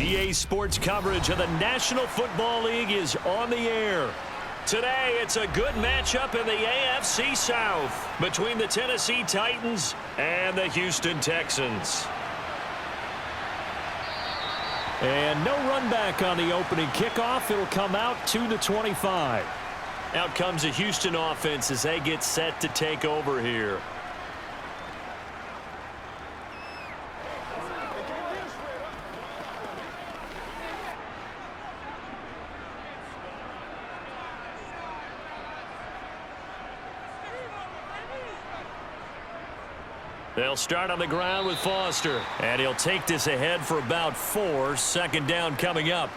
EA Sports coverage of the National Football League is on the air. Today, it's a good matchup in the AFC South between the Tennessee Titans and the Houston Texans. And no run back on the opening kickoff. It'll come out to the 25. Out comes the Houston offense as they get set to take over here. They'll start on the ground with Foster. And he'll take this ahead for about 4. Second down coming up.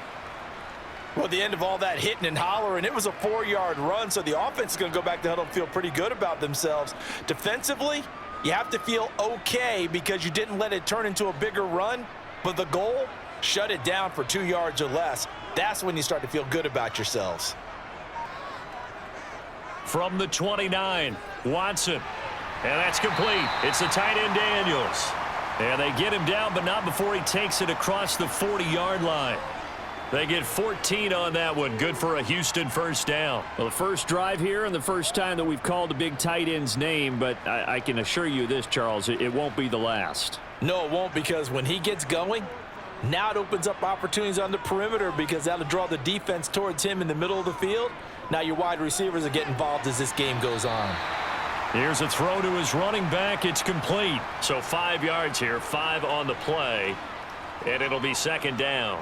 Well, at the end of all that hitting and hollering, it was a 4-yard run, so the offense is going to go back to huddle and feel pretty good about themselves. Defensively, you have to feel okay because you didn't let it turn into a bigger run, but the goal, shut it down for 2 yards or less. That's when you start to feel good about yourselves. From the 29, Watson. And that's complete. It's the tight end Daniels. And they get him down, but not before he takes it across the 40-yard line. They get 14 on that one. Good for a Houston first down. Well, the first drive here and the first time that we've called a big tight end's name, but I can assure you this, Charles, it won't be the last. No, it won't, because when he gets going, now it opens up opportunities on the perimeter because that'll draw the defense towards him in the middle of the field. Now your wide receivers will get involved as this game goes on. Here's a throw to his running back. It's complete. So 5 yards here, 5 on the play, and it'll be second down.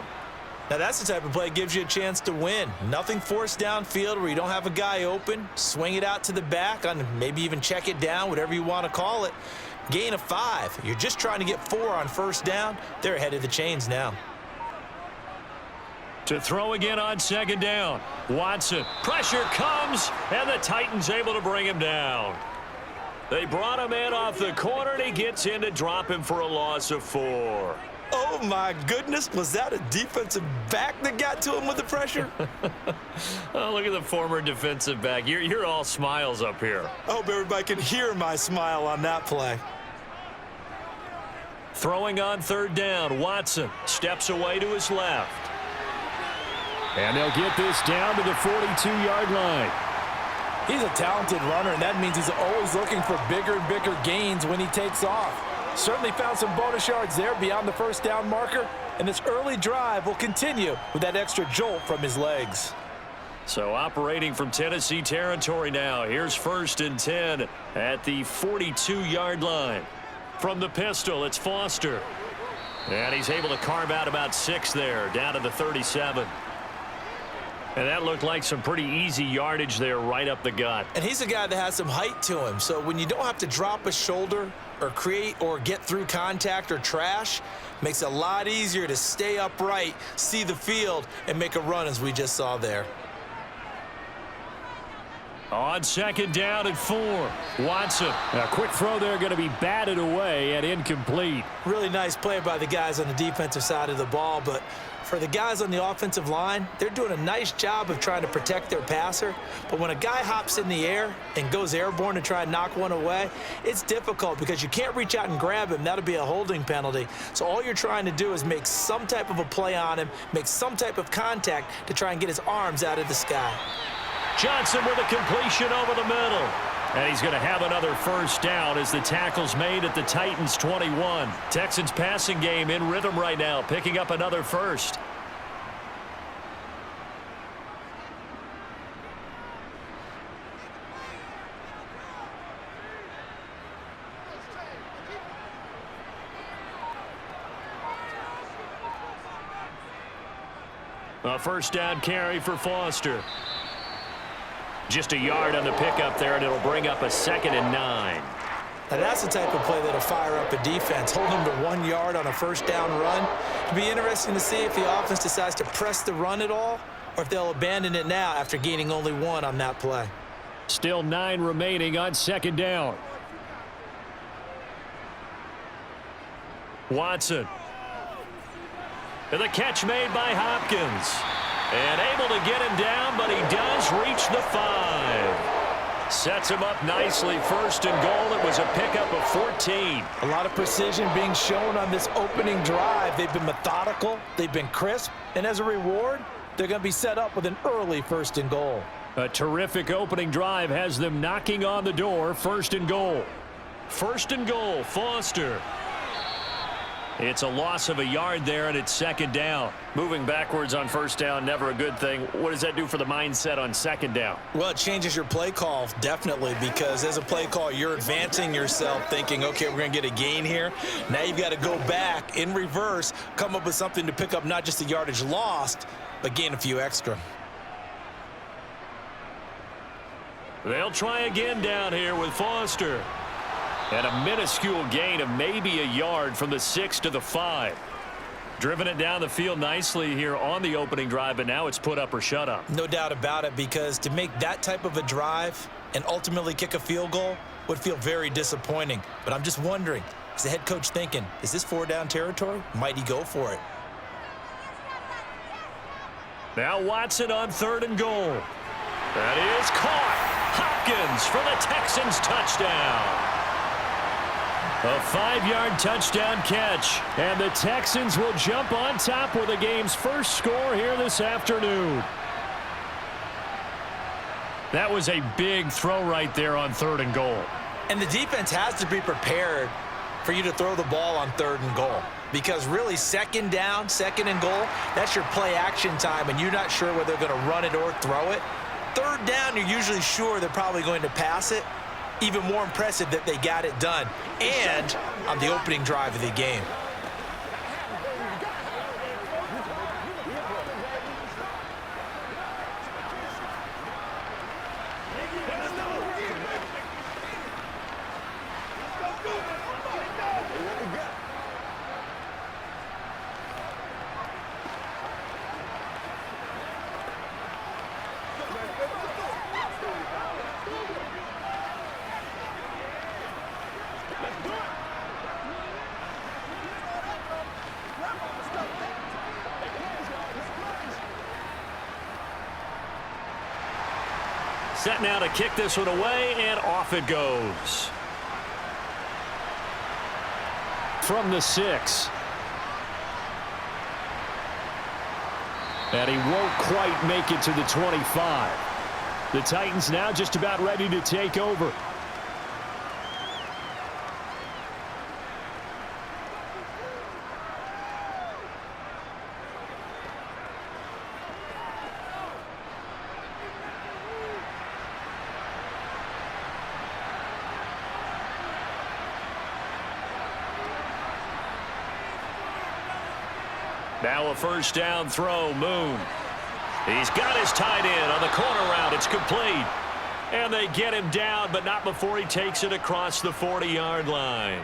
Now that's the type of play that gives you a chance to win. Nothing forced downfield where you don't have a guy open. Swing it out to the back, on maybe even check it down, whatever you want to call it. Gain of 5. You're just trying to get 4 on first down. They're ahead of the chains now. To throw again on second down. Watson. Pressure comes, and the Titans able to bring him down. They brought him in off the corner, and he gets in to drop him for a loss of 4. Oh, my goodness. Was that a defensive back that got to him with the pressure? Oh, look at the former defensive back. You're all smiles up here. I hope everybody can hear my smile on that play. Throwing on third down, Watson steps away to his left. And they'll get this down to the 42-yard line. He's a talented runner, and that means he's always looking for bigger and bigger gains when he takes off. Certainly found some bonus yards there beyond the first down marker, and this early drive will continue with that extra jolt from his legs. So operating from Tennessee territory now. Here's first and 10 at the 42-yard line. From the pistol, it's Foster. And he's able to carve out about 6 there, down to the 37. And that looked like some pretty easy yardage there right up the gut. And he's a guy that has some height to him. So when you don't have to drop a shoulder or create or get through contact or trash, makes it a lot easier to stay upright, see the field, and make a run as we just saw there. On second down and 4, Watson. A quick throw there going to be batted away and incomplete. Really nice play by the guys on the defensive side of the ball, but for the guys on the offensive line, they're doing a nice job of trying to protect their passer. But when a guy hops in the air and goes airborne to try and knock one away, it's difficult because you can't reach out and grab him. That'll be a holding penalty. So all you're trying to do is make some type of a play on him, make some type of contact to try and get his arms out of the sky. Johnson with a completion over the middle. And he's going to have another first down as the tackle's made at the Titans 21. Texans passing game in rhythm right now, picking up another first. A first down carry for Foster. Just a yard on the pickup there, and it'll bring up a 2nd and 9. Now that's the type of play that'll fire up a defense. Hold them to 1 yard on a first down run. It'll be interesting to see if the offense decides to press the run at all or if they'll abandon it now after gaining only 1 on that play. Still 9 remaining on second down. Watson. And the catch made by Hopkins. And able to get him down, but he does reach the 5. Sets him up nicely. First and goal. It was a pickup of 14. A lot of precision being shown on this opening drive. They've been methodical. They've been crisp. And as a reward, they're going to be set up with an early first and goal. A terrific opening drive has them knocking on the door. First and goal. First and goal, Foster. It's a loss of a yard there, and it's second down. Moving backwards on first down, never a good thing. What does that do for the mindset on second down? Well, it changes your play call, definitely, because as a play call, you're advancing yourself thinking, okay, we're going to get a gain here. Now you've got to go back in reverse, come up with something to pick up not just the yardage lost, but gain a few extra. They'll try again down here with Foster. And a minuscule gain of maybe a yard from the 6 to the 5. Driven it down the field nicely here on the opening drive, but now it's put up or shut up. No doubt about it, because to make that type of a drive and ultimately kick a field goal would feel very disappointing. But I'm just wondering, is the head coach thinking, is this 4-down territory? Might he go for it? Now Watson on third and goal. That is caught. Hopkins for the Texans touchdown. A 5-yard touchdown catch, and the Texans will jump on top with the game's first score here this afternoon. That was a big throw right there on third and goal. And the defense has to be prepared for you to throw the ball on third and goal, because really second down, second and goal, that's your play action time, and you're not sure whether they're going to run it or throw it. Third down, you're usually sure they're probably going to pass it. Even more impressive that they got it done, and on the opening drive of the game. Set now to kick this one away, and off it goes. From the 6. And he won't quite make it to the 25. The Titans now just about ready to take over. Now a first down throw, Moon. He's got his tight end on the corner route. It's complete. And they get him down, but not before he takes it across the 40-yard line.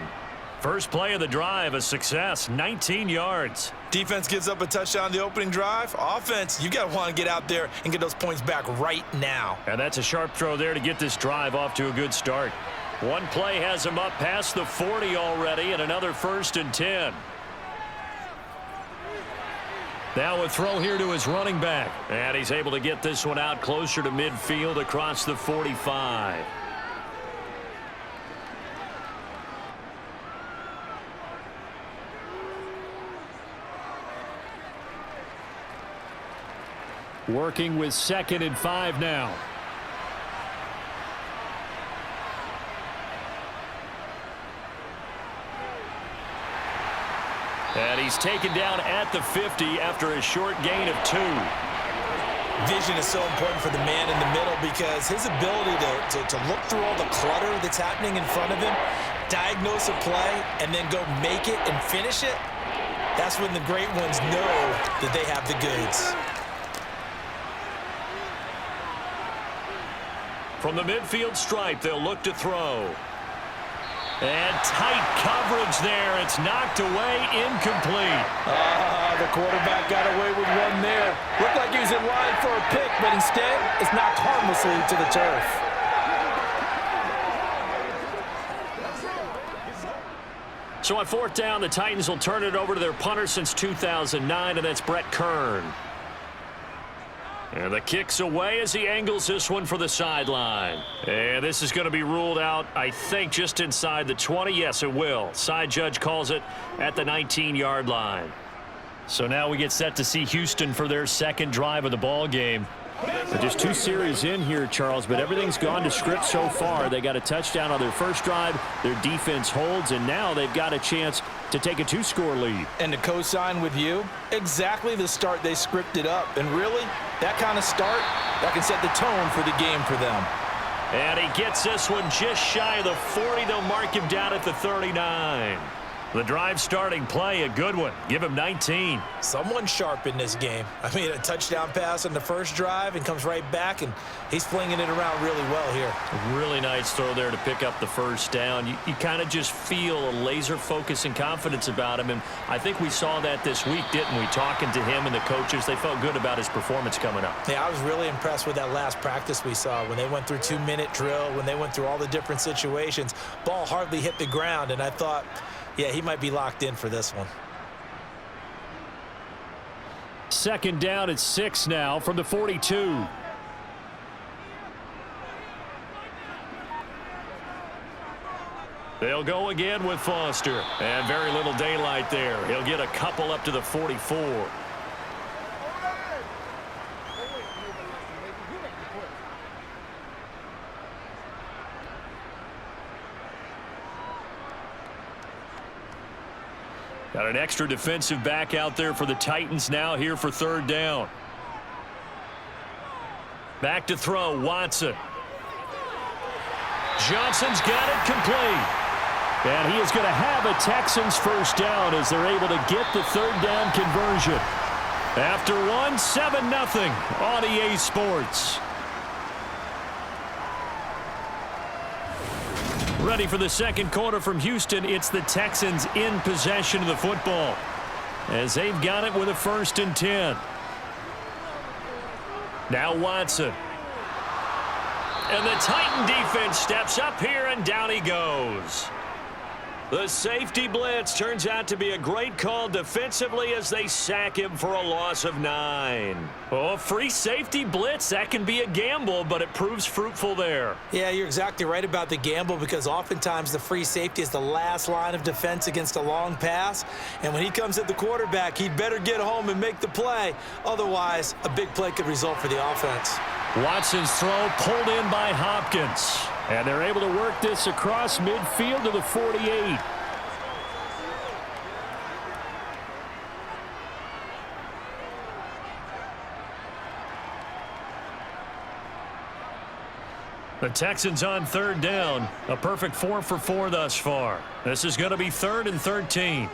First play of the drive, a success, 19 yards. Defense gives up a touchdown on the opening drive. Offense, you got to want to get out there and get those points back right now. And that's a sharp throw there to get this drive off to a good start. One play has him up past the 40 already, and another first and 10. Now a throw here to his running back. And he's able to get this one out closer to midfield across the 45. Working with 2nd and 5 now. And he's taken down at the 50 after a short gain of 2. Vision is so important for the man in the middle, because his ability to look through all the clutter that's happening in front of him, diagnose a play, and then go make it and finish it, that's when the great ones know that they have the goods. From the midfield stripe, they'll look to throw. And tight coverage there. It's knocked away, incomplete. The quarterback got away with one there. Looked like he was in line for a pick, but instead, it's knocked harmlessly to the turf. So on 4th down, the Titans will turn it over to their punter since 2009, and that's Brett Kern. And the kick's away as he angles this one for the sideline. And this is going to be ruled out, I think, just inside the 20. Yes, it will. Side judge calls it at the 19-yard line. So now we get set to see Houston for their second drive of the ball game. They're just 2 series in here, Charles, but everything's gone to script so far. They got a touchdown on their first drive. Their defense holds, and now they've got a chance to take a 2-score lead. And to co-sign with you, exactly the start they scripted up. And really, that kind of start, that can set the tone for the game for them. And he gets this one just shy of the 40. They'll mark him down at the 39. The drive starting play, a good one. Give him 19. Someone sharp in this game. I mean, a touchdown pass on the first drive and comes right back, and he's flinging it around really well here. A really nice throw there to pick up the first down. You kind of just feel a laser focus and confidence about him, and I think we saw that this week, didn't we? Talking to him and the coaches, they felt good about his performance coming up. Yeah, I was really impressed with that last practice we saw when they went through 2-minute drill, when they went through all the different situations. Ball hardly hit the ground, and I thought, yeah, he might be locked in for this one. Second down at 6 now from the 42. They'll go again with Foster. And very little daylight there. He'll get a couple up to the 44. Got an extra defensive back out there for the Titans now here for third down. Back to throw, Watson. Johnson's got it complete. And he is going to have a Texans first down as they're able to get the third down conversion. After one, 7-0 on EA Sports. Ready for the second quarter from Houston. It's the Texans in possession of the football as they've got it with a 1st and 10. Now Watson. And the Titan defense steps up here, and down he goes. The safety blitz turns out to be a great call defensively as they sack him for a loss of 9. Oh, free safety blitz, that can be a gamble, but it proves fruitful there. Yeah, you're exactly right about the gamble because oftentimes the free safety is the last line of defense against a long pass. And when he comes at the quarterback, he'd better get home and make the play. Otherwise, a big play could result for the offense. Watson's throw pulled in by Hopkins. And they're able to work this across midfield to the 48. The Texans on third down. A perfect 4 for 4 thus far. This is going to be 3rd and 13.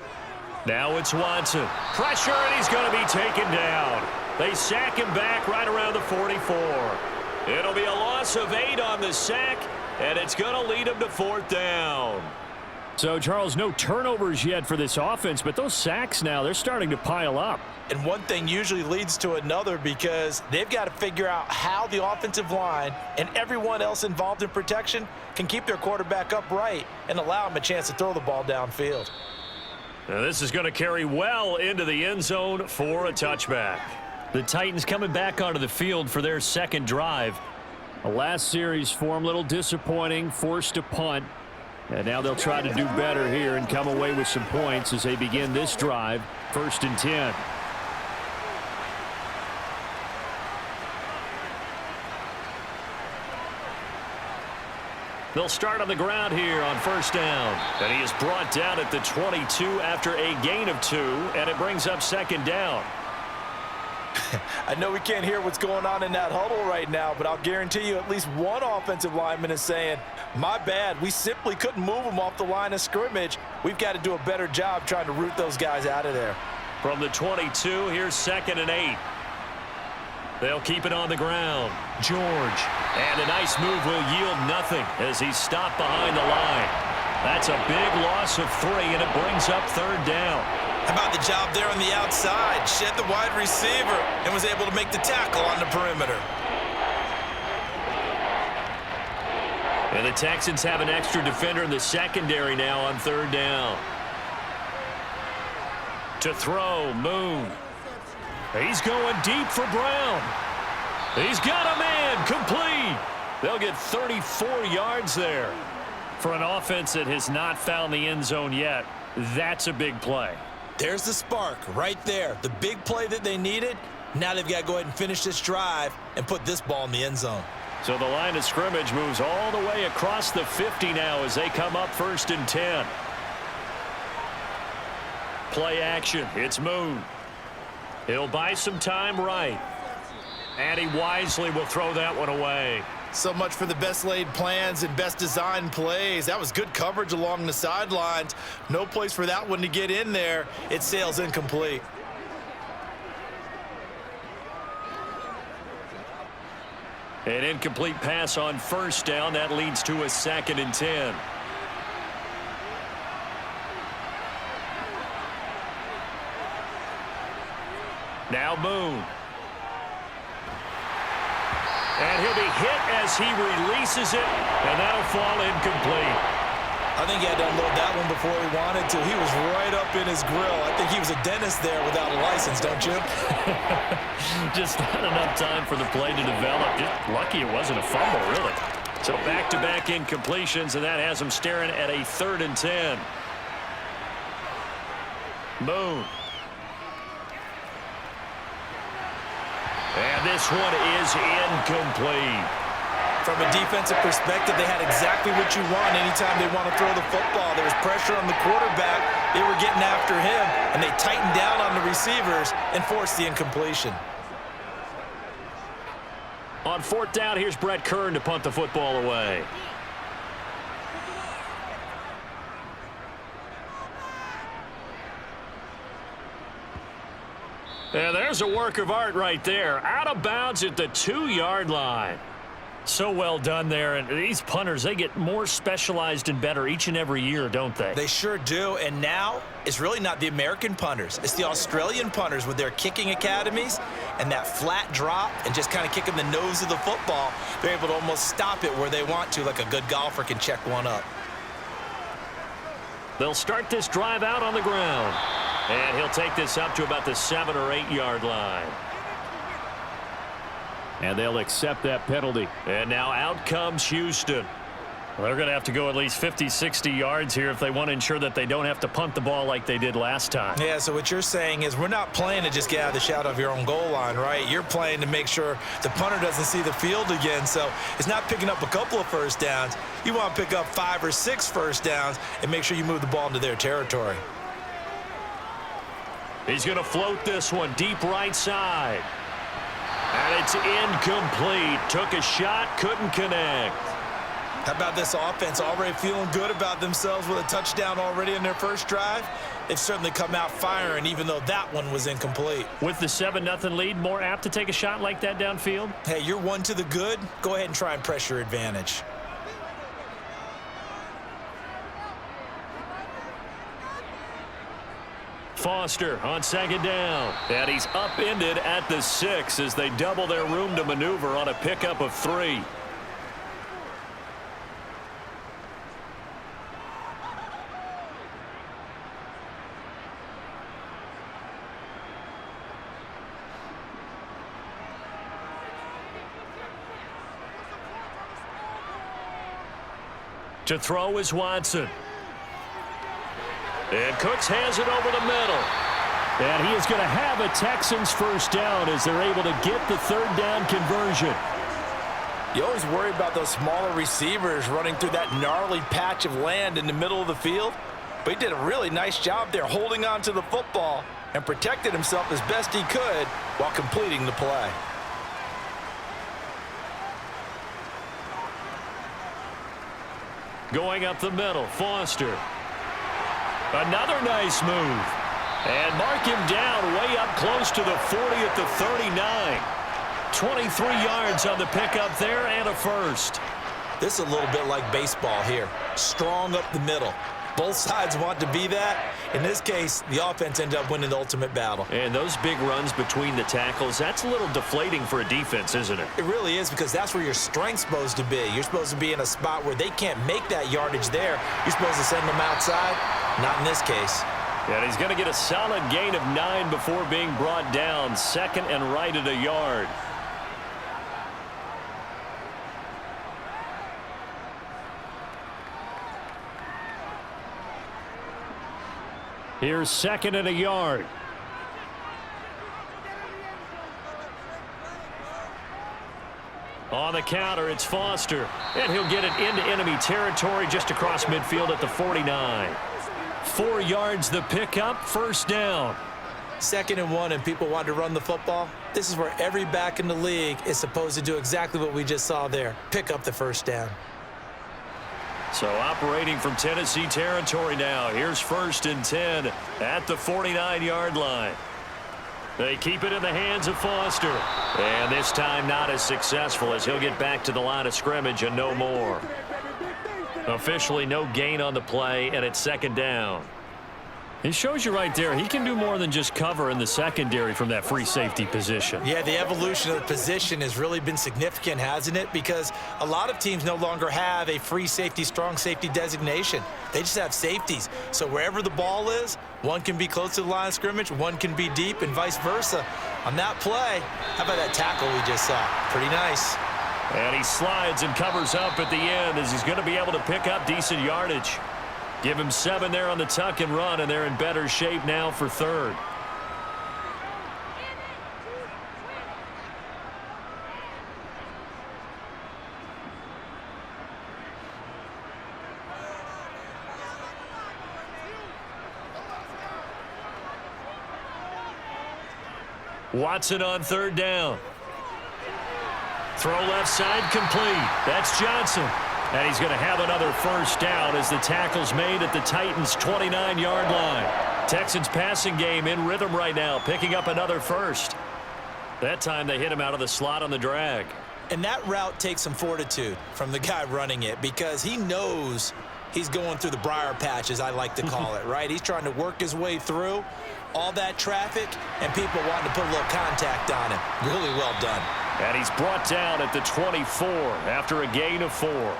Now it's Watson. Pressure, and he's going to be taken down. They sack him back right around the 44. It'll be a loss of 8 on the sack, and it's going to lead him to 4th down. So, Charles, no turnovers yet for this offense, but those sacks now, they're starting to pile up. And one thing usually leads to another because they've got to figure out how the offensive line and everyone else involved in protection can keep their quarterback upright and allow him a chance to throw the ball downfield. Now this is going to carry well into the end zone for a touchback. The Titans coming back onto the field for their second drive. The last series for them, a little disappointing, forced a punt. And now they'll try to do better here and come away with some points as they begin this drive, 1st and 10. They'll start on the ground here on 1st down. And he is brought down at the 22 after a gain of 2, and it brings up 2nd down. I know we can't hear what's going on in that huddle right now, but I'll guarantee you at least one offensive lineman is saying, my bad, we simply couldn't move them off the line of scrimmage. We've got to do a better job trying to root those guys out of there. From the 22, here's 2nd and 8. They'll keep it on the ground. George. And a nice move will yield nothing as he's stopped behind the line. That's a big loss of 3, and it brings up 3rd down. How about the job there on the outside? Shed the wide receiver and was able to make the tackle on the perimeter. And the Texans have an extra defender in the secondary now on 3rd down. To throw, Moon. He's going deep for Brown. He's got a man complete. They'll get 34 yards there. For an offense that has not found the end zone yet, that's a big play. There's the spark right there. The big play that they needed. Now they've got to go ahead and finish this drive and put this ball in the end zone. So the line of scrimmage moves all the way across the 50 now as they come up 1st and 10. Play action. It's Moon. He'll buy some time right. And he wisely will throw that one away. So much for the best laid plans and best designed plays. That was good coverage along the sidelines. No place for that one to get in there. It sails incomplete. An incomplete pass on 1st down. That leads to a 2nd and 10. Now Moon. And he'll be hit as he releases it, and that'll fall incomplete. I think he had to unload that one before he wanted to. He was right up in his grill. I think he was a dentist there without a license, don't you? Just not enough time for the play to develop. Just lucky it wasn't a fumble, really. So back-to-back incompletions, and that has him staring at a 3rd and 10. Moon. And this one is incomplete. From a defensive perspective, they had exactly what you want anytime they want to throw the football. There was pressure on the quarterback. They were getting after him, and they tightened down on the receivers and forced the incompletion. On 4th down, here's Brett Kern to punt the football away. And there's a work of art right there. Out of bounds at the 2-yard line. So well done there. And these punters, they get more specialized and better each and every year, don't they? They sure do. And now it's really not the American punters. It's the Australian punters with their kicking academies and that flat drop and just kind of kicking the nose of the football. They're able to almost stop it where they want to, like a good golfer can check one up. They'll start this drive out on the ground. And he'll take this up to about the 7- or 8-yard line. And they'll accept that penalty. And now out comes Houston. Well, they're going to have to go at least 50, 60 yards here if they want to ensure that they don't have to punt the ball like they did last time. Yeah, so what you're saying is we're not playing to just get out of the shadow of your own goal line, right? You're playing to make sure the punter doesn't see the field again. So it's not picking up a couple of first downs. You want to pick up 5 or 6 first downs and make sure you move the ball into their territory. He's going to float this one deep right side. And it's incomplete. Took a shot, couldn't connect. How about this offense already feeling good about themselves with a touchdown already in their first drive? They've certainly come out firing, even though that one was incomplete. With the 7-0 lead, more apt to take a shot like that downfield? Hey, you're one to the good. Go ahead and try and press your advantage. Foster on 2nd down. And he's upended at the 6 as they double their room to maneuver on a pickup of 3. To throw is Watson. And Cooks has it over the middle. And he is going to have a Texans first down as they're able to get the 3rd down conversion. You always worry about those smaller receivers running through that gnarly patch of land in the middle of the field. But he did a really nice job there holding on to the football and protected himself as best he could while completing the play. Going up the middle, Foster. Another nice move. And mark him down way up close to the 40 at the 39. 23 yards on the pickup there and a first. This is a little bit like baseball here. Strong up the middle. Both sides want to be that. In this case, the offense ended up winning the ultimate battle. And those big runs between the tackles, that's a little deflating for a defense, isn't it? It really is, because that's where your strength's supposed to be. You're supposed to be in a spot where they can't make that yardage there. You're supposed to send them outside. Not in this case. And he's going to get a solid gain of 9 before being brought down. 2nd and right at a yard. Here's 2nd and a yard. On the counter, it's Foster. And he'll get it into enemy territory just across midfield at the 49. 4 yards the pickup, 1st down. 2nd and 1 and people want to run the football. This is where every back in the league is supposed to do exactly what we just saw there. Pick up the 1st down. So operating from Tennessee territory now. Here's 1st and 10 at the 49-yard line. They keep it in the hands of Foster. And this time not as successful as he'll get back to the line of scrimmage and no more. Officially no gain on the play, and it's 2nd down. It shows you right there, he can do more than just cover in the secondary from that free safety position. Yeah, the evolution of the position has really been significant, hasn't it? Because a lot of teams no longer have a free safety, strong safety designation. They just have safeties. So wherever the ball is, one can be close to the line of scrimmage, one can be deep, and vice versa. On that play, how about that tackle we just saw? Pretty nice. And he slides and covers up at the end as he's going to be able to pick up decent yardage. Give him 7 there on the tuck and run, and they're in better shape now for 3rd. Watson on 3rd down. Throw left side complete. That's Johnson. And he's going to have another 1st down as the tackle's made at the Titans' 29-yard line. Texans passing game in rhythm right now, picking up another 1st. That time they hit him out of the slot on the drag. And that route takes some fortitude from the guy running it because he knows he's going through the briar patch, as I like to call it, right? He's trying to work his way through all that traffic and people wanting to put a little contact on him. Really well done. And he's brought down at the 24 after a gain of 4.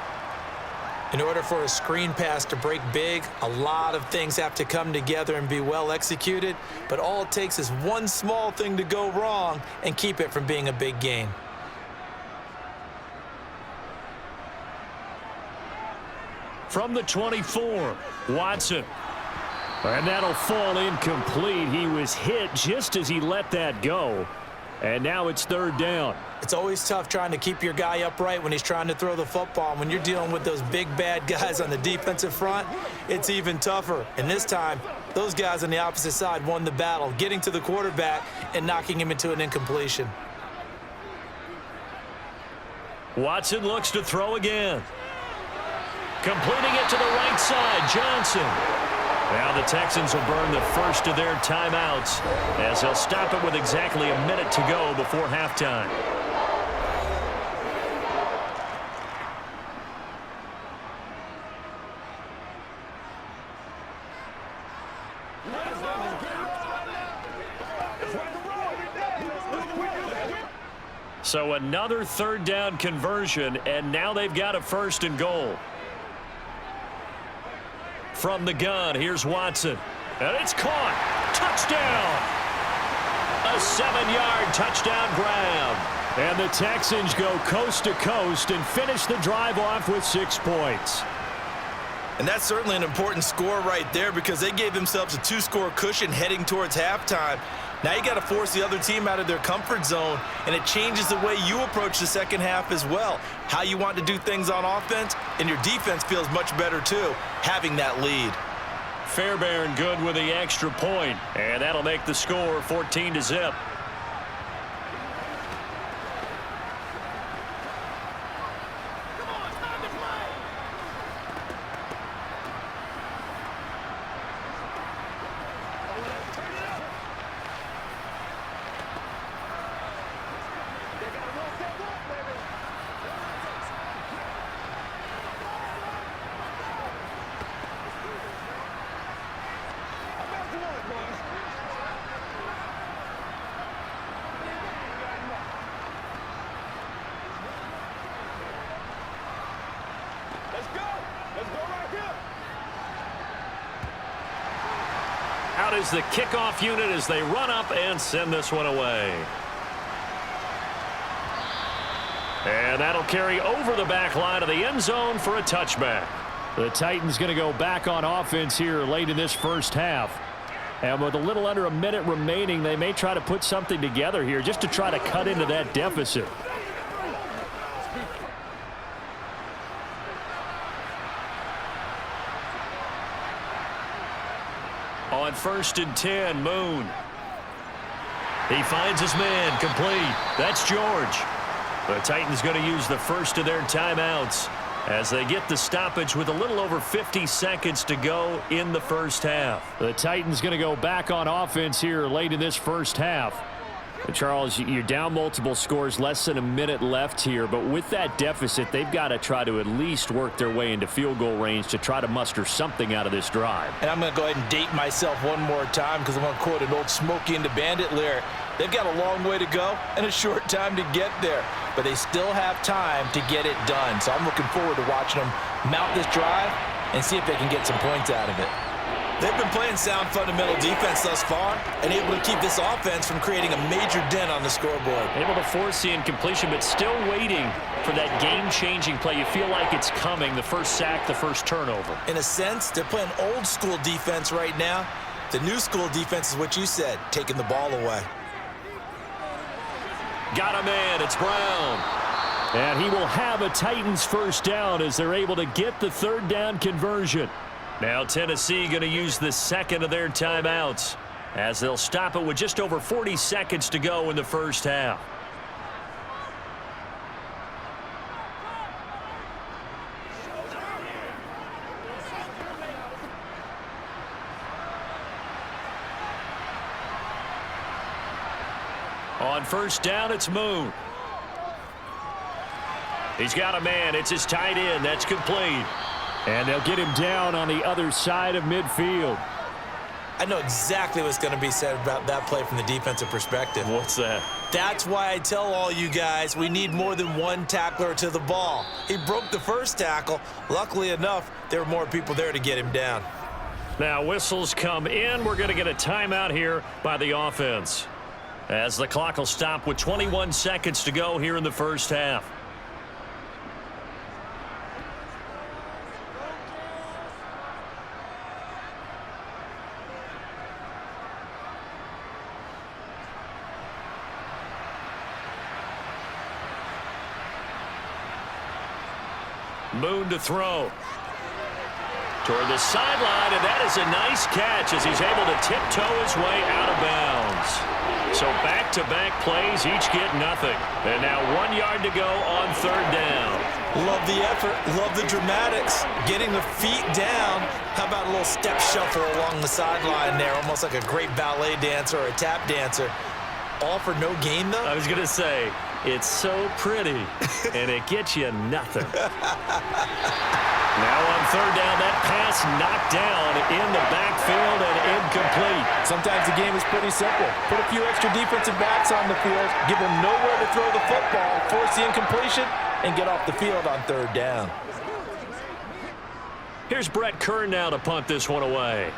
In order for a screen pass to break big, a lot of things have to come together and be well executed, but all it takes is one small thing to go wrong and keep it from being a big gain. From the 24, Watson. And that'll fall incomplete. He was hit just as he let that go. And now it's 3rd down. It's always tough trying to keep your guy upright when he's trying to throw the football. When you're dealing with those big, bad guys on the defensive front, it's even tougher. And this time, those guys on the opposite side won the battle, getting to the quarterback and knocking him into an incompletion. Watson looks to throw again. Completing it to the right side, Johnson. Now the Texans will burn the 1st of their timeouts as they'll stop it with exactly a minute to go before halftime. So another 3rd down conversion, and now they've got a 1st and goal. From the gun, here's Watson. And it's caught. Touchdown! A 7-yard touchdown grab. And the Texans go coast to coast and finish the drive off with 6 points. And that's certainly an important score right there because they gave themselves a 2-score cushion heading towards halftime. Now you got to force the other team out of their comfort zone, and it changes the way you approach the second half as well. How you want to do things on offense, and your defense feels much better too, having that lead. Fairbairn good with the extra point, and that'll make the score 14-0. Out is the kickoff unit as they run up and send this one away. And that'll carry over the back line of the end zone for a touchback. The Titans going to go back on offense here late in this first half. And with a little under a minute remaining, they may try to put something together here just to try to cut into that deficit. On 1st and 10, Moon. He finds his man, complete. That's George. The Titans going to use the first of their timeouts as they get the stoppage with a little over 50 seconds to go in the first half. The Titans going to go back on offense here late in this first half. And Charles, you're down multiple scores, less than a minute left here. But with that deficit, they've got to try to at least work their way into field goal range to try to muster something out of this drive. And I'm going to go ahead and date myself one more time because I'm going to quote an old Smokey and the Bandit lyric. They've got a long way to go and a short time to get there, but they still have time to get it done. So I'm looking forward to watching them mount this drive and see if they can get some points out of it. They've been playing sound fundamental defense thus far and able to keep this offense from creating a major dent on the scoreboard. Able to force the incompletion, but still waiting for that game-changing play. You feel like it's coming, the first sack, the first turnover. In a sense, they're playing old school defense right now. The new school defense is what you said, taking the ball away. Got a man, it's Brown. And he will have a Titans first down as they're able to get the third down conversion. Now Tennessee going to use the second of their timeouts as they'll stop it with just over 40 seconds to go in the first half. On first down, it's Moon. He's got a man. It's his tight end. That's complete. And they'll get him down on the other side of midfield. I know exactly what's going to be said about that play from the defensive perspective. What's that? That's why I tell all you guys we need more than one tackler to the ball. He broke the first tackle. Luckily enough, there were more people there to get him down. Now whistles come in. We're going to get a timeout here by the offense, as the clock will stop with 21 seconds to go here in the first half. Moon to throw. Toward the sideline, and that is a nice catch as he's able to tiptoe his way out of bounds. So back-to-back plays, each get nothing. And now 1 yard to go on third down. Love the effort, love the dramatics. Getting the feet down. How about a little step shuffle along the sideline there, almost like a great ballet dancer or a tap dancer. All for no gain, though? I was going to say, it's so pretty, and it gets you nothing. Now on third down, that pass knocked down in the backfield and incomplete. Sometimes the game is pretty simple. Put a few extra defensive backs on the field, give them nowhere to throw the football, force the incompletion, and get off the field on third down. Here's Brett Kern now to punt this one away.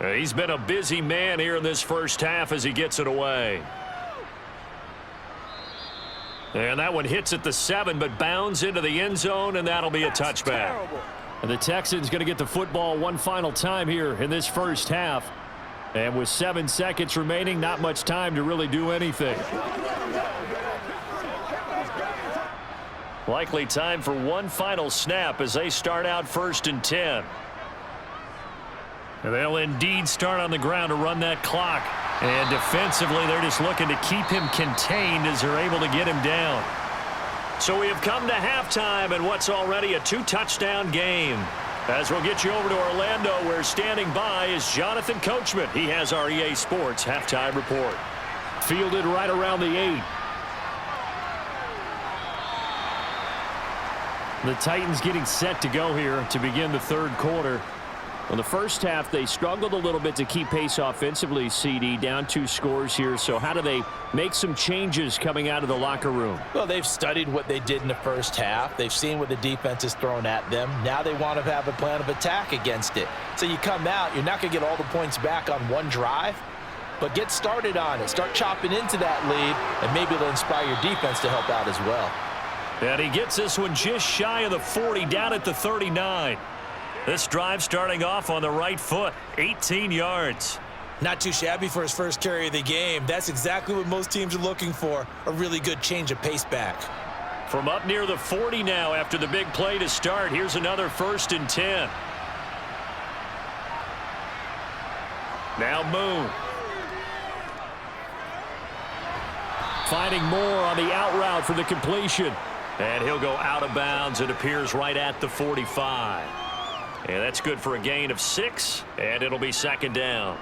He's been a busy man here in this first half as he gets it away. And that one hits at the 7, but bounds into the end zone, and that'll be a touchback. And the Texans going to get the football one final time here in this first half. And with 7 seconds remaining, not much time to really do anything. Likely time for one final snap as they start out 1st and 10. And they'll indeed start on the ground to run that clock. And defensively, they're just looking to keep him contained as they're able to get him down. So we have come to halftime in what's already a 2-touchdown game. As we'll get you over to Orlando, where standing by is Jonathan Coachman. He has our EA Sports halftime report. Fielded right around the 8. The Titans getting set to go here to begin the third quarter. In the first half, they struggled a little bit to keep pace offensively, CD, down 2 scores here. So how do they make some changes coming out of the locker room? Well, they've studied what they did in the first half. They've seen what the defense has thrown at them. Now they want to have a plan of attack against it. So you come out, you're not going to get all the points back on one drive, but get started on it. Start chopping into that lead, and maybe it'll inspire your defense to help out as well. And he gets this one just shy of the 40, down at the 39. This drive starting off on the right foot, 18 yards. Not too shabby for his first carry of the game. That's exactly what most teams are looking for, a really good change of pace back. From up near the 40 now after the big play to start, here's another 1st and 10. Now Moon. Finding more on the out route for the completion. And he'll go out of bounds. It appears right at the 45. And that's good for a gain of 6, and it'll be 2nd down.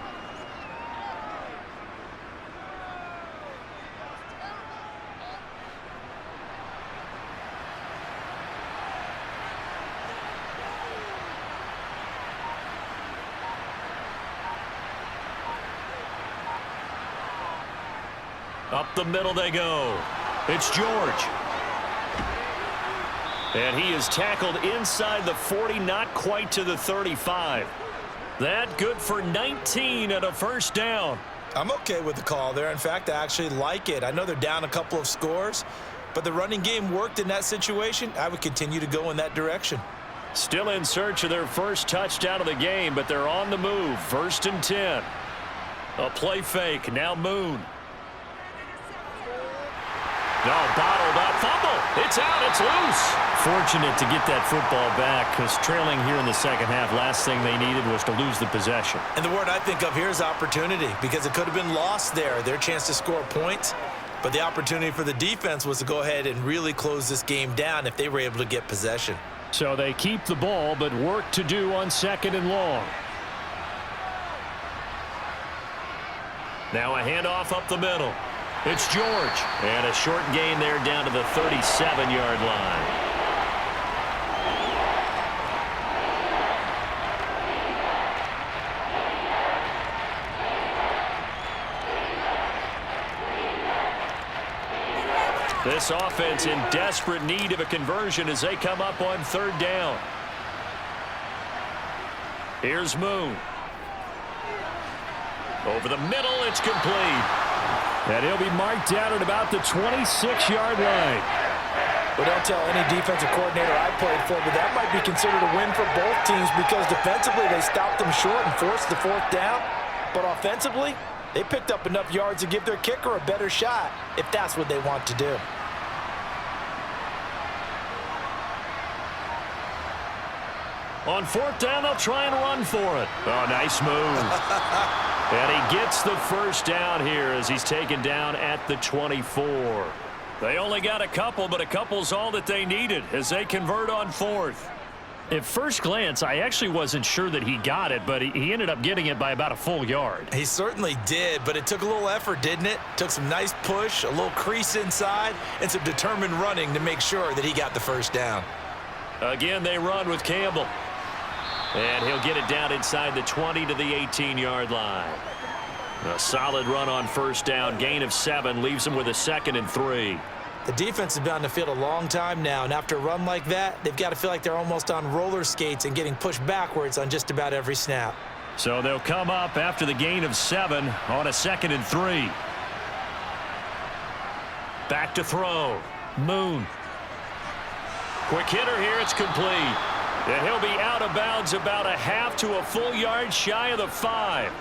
Up the middle they go. It's George. And he is tackled inside the 40, not quite to the 35. That good for 19 and a 1st down. I'm okay with the call there. In fact, I actually like it. I know they're down a couple of scores, but the running game worked in that situation. I would continue to go in that direction. Still in search of their first touchdown of the game, but they're on the move. 1st and 10. A play fake. Now Moon. No, bottled up. Fumble. It's out. It's loose. Fortunate to get that football back because trailing here in the second half, last thing they needed was to lose the possession. And the word I think of here is opportunity, because it could have been lost there. Their chance to score points, but the opportunity for the defense was to go ahead and really close this game down if they were able to get possession. So they keep the ball, but work to do on 2nd and long. Now a handoff up the middle. It's George. And a short gain there down to the 37-yard line. This offense in desperate need of a conversion as they come up on 3rd down. Here's Moon. Over the middle, it's complete. And he'll be marked down at about the 26-yard line. Well, don't tell any defensive coordinator I played for, but that might be considered a win for both teams because defensively they stopped them short and forced the 4th down. But offensively, they picked up enough yards to give their kicker a better shot if that's what they want to do. On 4th down, they'll try and run for it. Oh, nice move. And he gets the 1st down here as he's taken down at the 24. They only got a couple, but a couple's all that they needed as they convert on 4th. At first glance, I actually wasn't sure that he got it, but he ended up getting it by about a full yard. He certainly did, but it took a little effort, didn't it? Took some nice push, a little crease inside, and some determined running to make sure that he got the 1st down. Again, they run with Campbell. And he'll get it down inside the 20 to the 18-yard line. A solid run on 1st down. Gain of 7 leaves them with a 2nd and 3. The defense has been on the field a long time now, and after a run like that, they've got to feel like they're almost on roller skates and getting pushed backwards on just about every snap. So they'll come up after the gain of 7 on a 2nd and 3. Back to throw. Moon. Quick hitter here. It's complete. And he'll be out of bounds about a half to a full yard shy of the 5.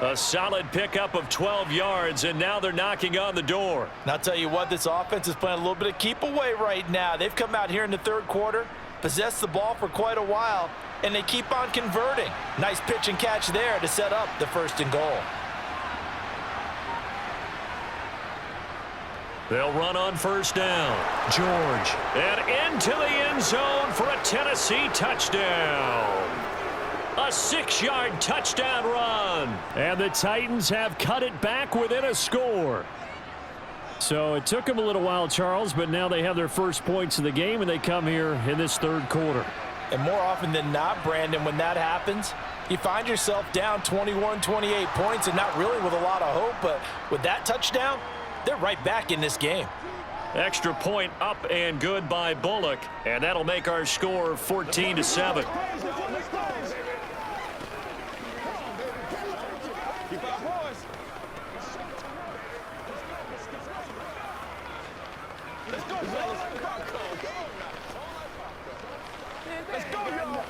A solid pickup of 12 yards, and now they're knocking on the door. And I'll tell you what, this offense is playing a little bit of keep away right now. They've come out here in the 3rd quarter, possessed the ball for quite a while, and they keep on converting. Nice pitch and catch there to set up the 1st and goal. They'll run on 1st down. George. And into the end zone for a Tennessee touchdown. A 6-yard touchdown run. And the Titans have cut it back within a score. So it took them a little while, Charles, but now they have their first points of the game, and they come here in this 3rd quarter. And more often than not, Brandon, when that happens, you find yourself down 21, 28 points and not really with a lot of hope, but with that touchdown, they're right back in this game. Extra point up and good by Bullock, and that'll make our score 14-7. Let's go, fellas. Let's go, y'all.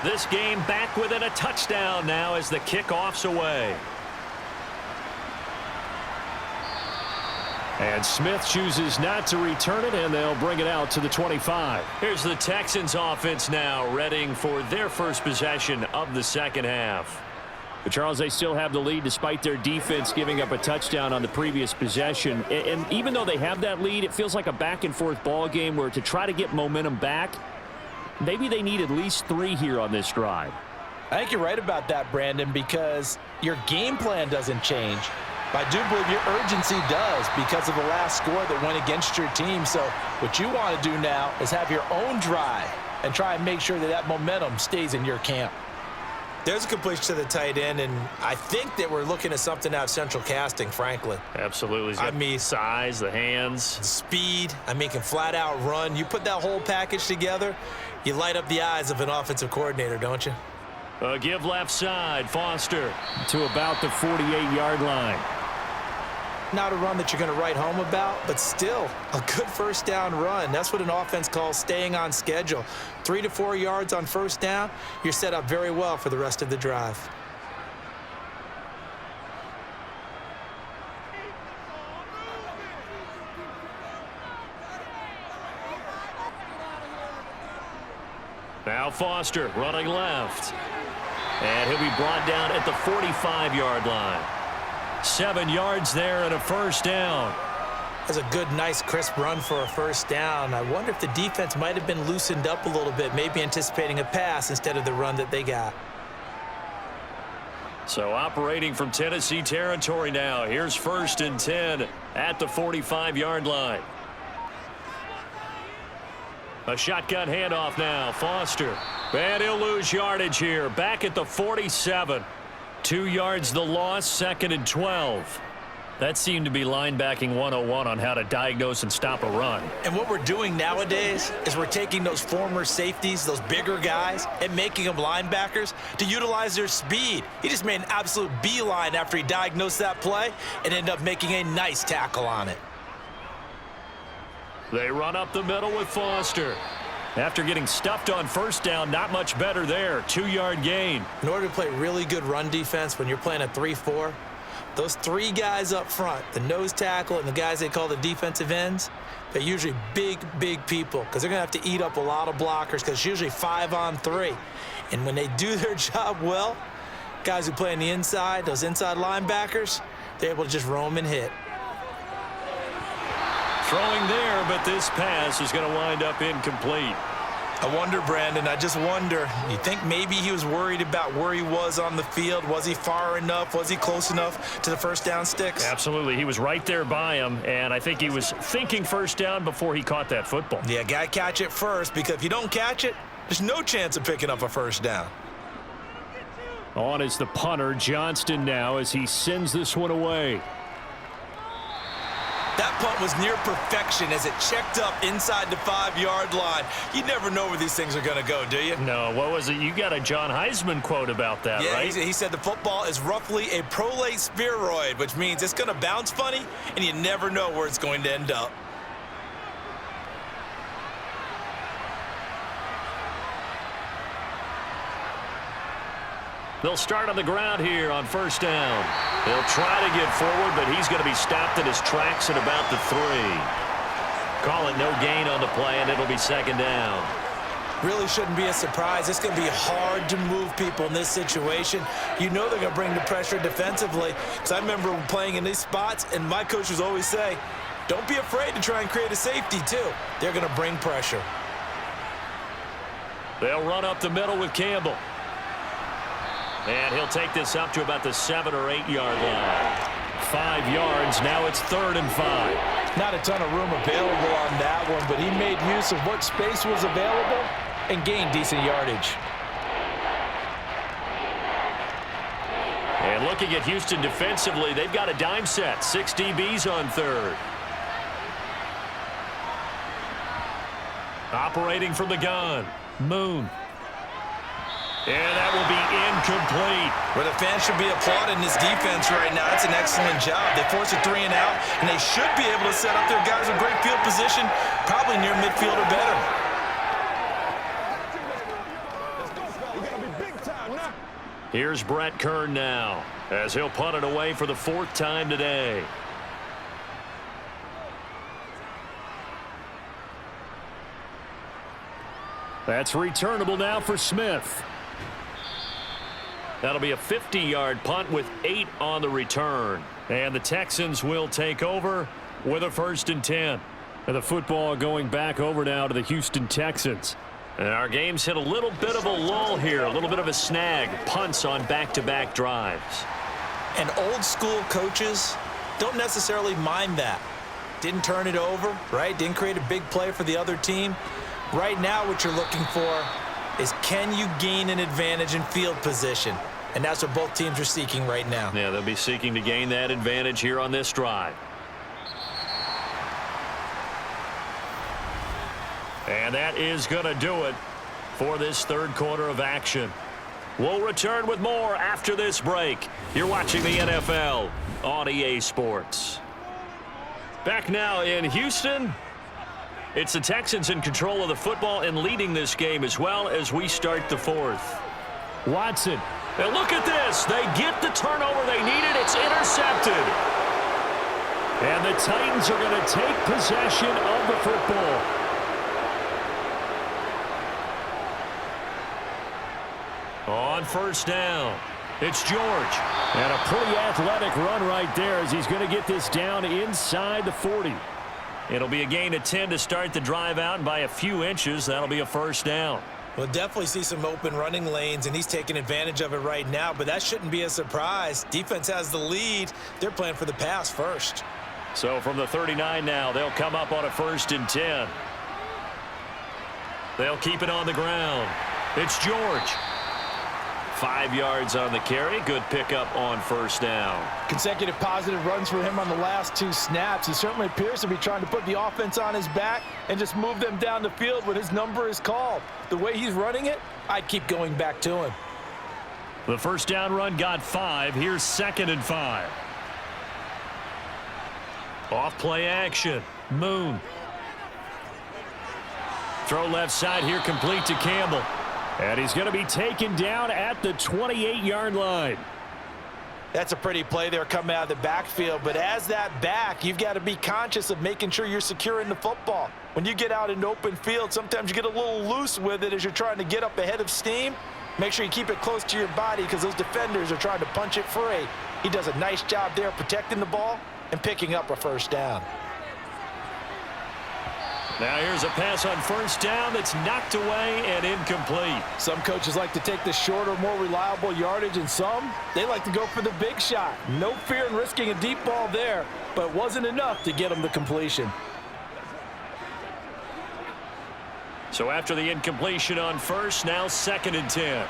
This game back within a touchdown now as the kickoff's away. And Smith chooses not to return it, and they'll bring it out to the 25. Here's the Texans offense now, readying for their first possession of the second half. But Charles, they still have the lead despite their defense giving up a touchdown on the previous possession. And even though they have that lead, it feels like a back-and-forth ball game where to try to get momentum back, maybe they need at least 3 here on this drive. I think you're right about that, Brandon, because your game plan doesn't change. But I do believe your urgency does because of the last score that went against your team. So what you want to do now is have your own drive and try and make sure that that momentum stays in your camp. There's a completion to the tight end, and I think that we're looking at something out of central casting, frankly. Absolutely. I mean, size, the hands. Speed. I mean, can flat out run. You put that whole package together, you light up the eyes of an offensive coordinator, don't you? Give left side, Foster. To about the 48-yard line. Not a run that you're going to write home about, but still a good first down run. That's what an offense calls staying on schedule. 3 to 4 yards on first down, you're set up very well for the rest of the drive. Now Foster running left. And he'll be brought down at the 45-yard line. 7 yards there and a first down. That's a good, nice, crisp run for a first down. I wonder if the defense might have been loosened up a little bit, maybe anticipating a pass instead of the run that they got. So operating from Tennessee territory now. Here's 1st and 10 at the 45-yard line. A shotgun handoff now. Foster. And he'll lose yardage here. Back at the 47. 2 yards the loss, 2nd and 12. That seemed to be linebacking 101 on how to diagnose and stop a run. And what we're doing nowadays is we're taking those former safeties, those bigger guys, and making them linebackers to utilize their speed. He just made an absolute beeline after he diagnosed that play and ended up making a nice tackle on it. They run up the middle with Foster. After getting stuffed on first down, not much better there. 2-yard gain. In order to play really good run defense when you're playing a 3-4, those 3 guys up front, the nose tackle and the guys they call the defensive ends, they're usually big, big people because they're going to have to eat up a lot of blockers because it's usually 5-on-3. And when they do their job well, guys who play on the inside, those inside linebackers, they're able to just roam and hit. Throwing there, but this pass is going to wind up incomplete. I wonder, Brandon, I just wonder, you think maybe he was worried about where he was on the field? Was he far enough? Was he close enough to the first down sticks? Absolutely. He was right there by him, and I think he was thinking first down before he caught that football. Yeah, got to catch it first, because if you don't catch it, there's no chance of picking up a first down. On is the punter, Johnston, now as he sends this one away. That punt was near perfection as it checked up inside the 5-yard line. You never know where these things are going to go, do you? No, what was it? You got a John Heisman quote about that, yeah, right? He said the football is roughly a prolate spheroid, which means it's going to bounce funny, and you never know where it's going to end up. They'll start on the ground here on first down. He'll try to get forward, but he's going to be stopped in his tracks at about the 3. Call it no gain on the play, and it'll be 2nd down. Really shouldn't be a surprise. It's going to be hard to move people in this situation. You know they're going to bring the pressure defensively. Because I remember playing in these spots, and my coaches always say, don't be afraid to try and create a safety, too. They're going to bring pressure. They'll run up the middle with Campbell. And he'll take this up to about the 7 or 8 yard line. 5 yards. Now it's 3rd and 5. Not a ton of room available on that one, but he made use of what space was available and gained decent yardage. And looking at Houston defensively, they've got a dime set. 6 DBs on 3rd. Operating from the gun. Moon. And that will be incomplete. Where the fans should be applauding this defense right now. That's an excellent job. They forced a 3 and out, and they should be able to set up their guys with great field position, probably near midfield or better. Here's Brett Kern now, as he'll punt it away for the 4th time today. That's returnable now for Smith. That'll be a 50-yard punt with 8 on the return. And the Texans will take over with a 1st and 10. And the football going back over now to the Houston Texans. And our game's hit a little bit of a lull here, a little bit of a snag. Punts on back-to-back drives. And old-school coaches don't necessarily mind that. Didn't turn it over, right? Didn't create a big play for the other team. Right now what you're looking for is, can you gain an advantage in field position? And that's what both teams are seeking right now. Yeah, they'll be seeking to gain that advantage here on this drive. And that is going to do it for this 3rd quarter of action. We'll return with more after this break. You're watching the NFL on EA Sports. Back now in Houston. It's the Texans in control of the football and leading this game as well as we start the 4th. Watson. And look at this. They get the turnover they needed. It's intercepted. And the Titans are going to take possession of the football. On 1st down, it's George. And a pretty athletic run right there as he's going to get this down inside the 40. It'll be a gain of 10 to start the drive out, and by a few inches, that'll be a 1st down. We'll definitely see some open running lanes, and he's taking advantage of it right now, but that shouldn't be a surprise. Defense has the lead. They're playing for the pass first. So from the 39 now, they'll come up on a 1st and 10. They'll keep it on the ground. It's George. 5 yards on the carry. Good pickup on 1st down. Consecutive positive runs for him on the last 2 snaps. He certainly appears to be trying to put the offense on his back and just move them down the field when his number is called. The way he's running it, I'd keep going back to him. The 1st down run got 5. Here's 2nd and 5. Off play action. Moon. Throw left side here, complete to Campbell. And he's going to be taken down at the 28-yard line. That's a pretty play there coming out of the backfield, but as that back, you've got to be conscious of making sure you're securing the football. When you get out in open field, sometimes you get a little loose with it as you're trying to get up ahead of steam. Make sure you keep it close to your body because those defenders are trying to punch it free. He does a nice job there protecting the ball and picking up a 1st down. Now here's a pass on 1st down that's knocked away and incomplete. Some coaches like to take the shorter, more reliable yardage, and some, they like to go for the big shot. No fear in risking a deep ball there, but it wasn't enough to get him the completion. So after the incompletion on 1st, now 2nd and 10.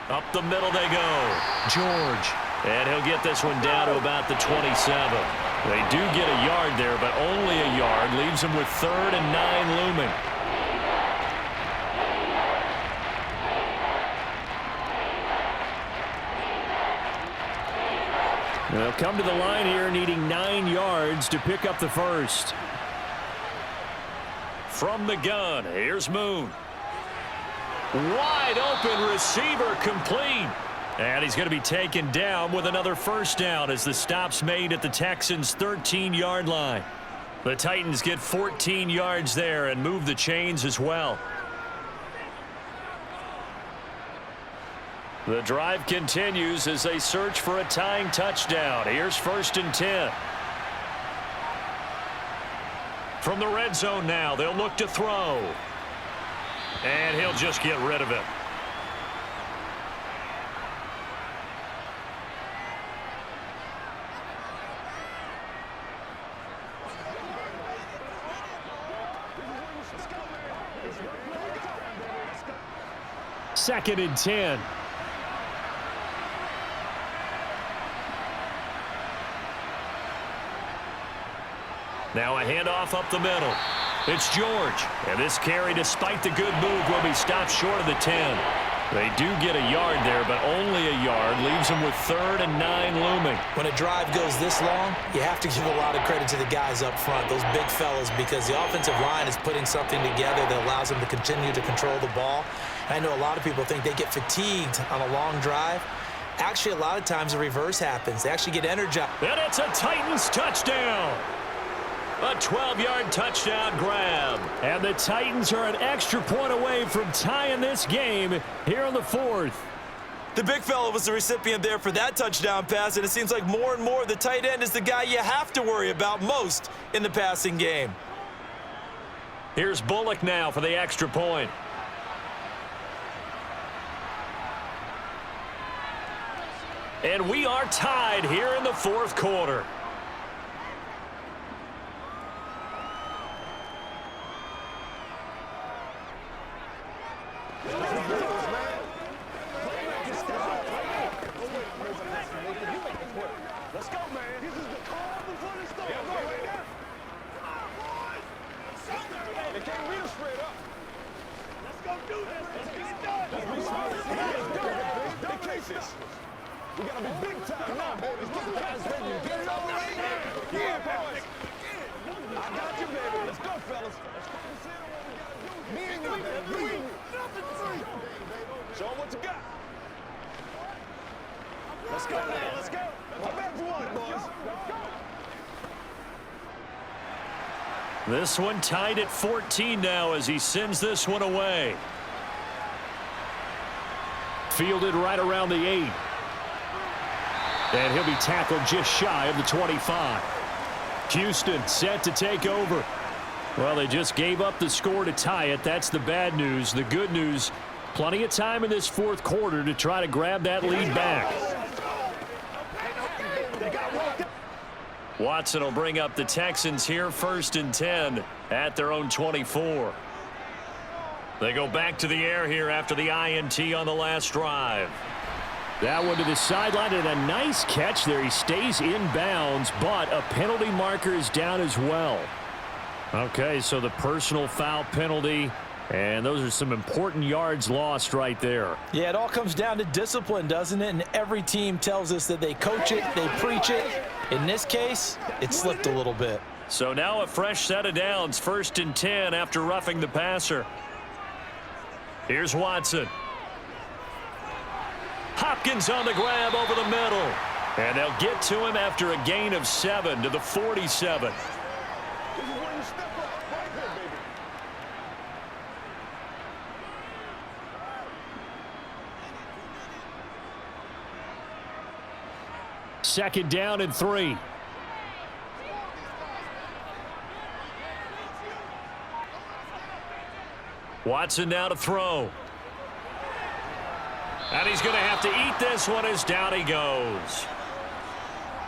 Up the middle they go. George. And he'll get this one down to about the 27. They do get a yard there, but only a yard. Leaves them with 3rd and 9 looming. They'll come to the line here needing 9 yards to pick up the 1st. From the gun, here's Moon. Wide open receiver, complete. And he's going to be taken down with another 1st down as the stop's made at the Texans' 13-yard line. The Titans get 14 yards there and move the chains as well. The drive continues as they search for a tying touchdown. Here's 1st and 10. From the red zone now, they'll look to throw. And he'll just get rid of it. Second and 10. Now a handoff up the middle. It's George. And this carry, despite the good move, will be stopped short of the 10. They do get a yard there, but only a yard. Leaves them with 3rd and 9 looming. When a drive goes this long, you have to give a lot of credit to the guys up front, those big fellas, because the offensive line is putting something together that allows them to continue to control the ball. I know a lot of people think they get fatigued on a long drive. Actually, a lot of times the reverse happens. They actually get energized. And it's a Titans touchdown. A 12-yard touchdown grab. And the Titans are an extra point away from tying this game here in the 4th. The big fella was the recipient there for that touchdown pass, and it seems like more and more the tight end is the guy you have to worry about most in the passing game. Here's Bullock now for the extra point. And we are tied here in the 4th quarter. Let's go, man. This is the calm before the storm. Yeah, right now. Come on, boys. They can't read us straight up. Let's go do this. Let's get it done. Let's be smart. Let's take this. We got to be big time now, baby. Get the guys ready. Get it over right now. Yeah, boys. I got you, baby. Let's go, fellas. Let's focus in on what we got to do. Me and you, baby. Nothing free. Show them what you got. Let's go now. Let's go. I'm back for one, boys. This one tied at 14 now as he sends this one away. Fielded right around the 8. And he'll be tackled just shy of the 25. Houston set to take over. Well, they just gave up the score to tie it. That's the bad news. The good news, plenty of time in this 4th quarter to try to grab that lead back. Watson will bring up the Texans here, 1st and 10 at their own 24. They go back to the air here after the INT on the last drive. That one to the sideline, and a nice catch there. He stays in bounds, but a penalty marker is down as well. Okay, so the personal foul penalty, and those are some important yards lost right there. Yeah, it all comes down to discipline, doesn't it? And every team tells us that they coach it, they preach it. In this case, it slipped a little bit. So now a fresh set of downs, 1st and 10 after roughing the passer. Here's Watson. Hopkins on the grab over the middle. And they'll get to him after a gain of 7 to the 47. Second down and 3. Watson now to throw. And he's going to have to eat this one as down he goes.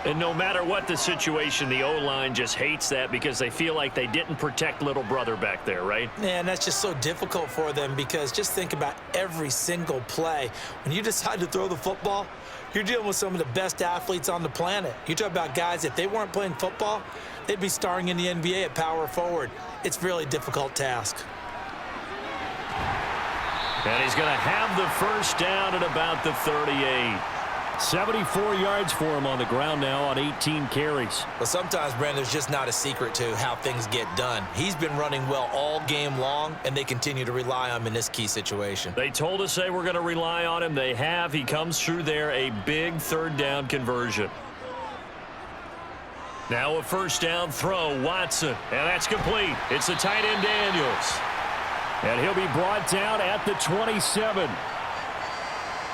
And no matter what the situation, the O-line just hates that because they feel like they didn't protect little brother back there, right? And that's just so difficult for them because just think about every single play. When you decide to throw the football, you're dealing with some of the best athletes on the planet. You talk about guys, if they weren't playing football, they'd be starring in the NBA at power forward. It's a really difficult task. And he's going to have the first down at about the 38. 74 yards for him on the ground now on 18 carries. Well, sometimes, Brandon, there's just not a secret to how things get done. He's been running well all game long, and they continue to rely on him in this key situation. They told us they were going to rely on him. They have. He comes through there, a big 3rd down conversion. Now a 1st down throw, Watson. And that's complete. It's the tight end Daniels. And he'll be brought down at the 27.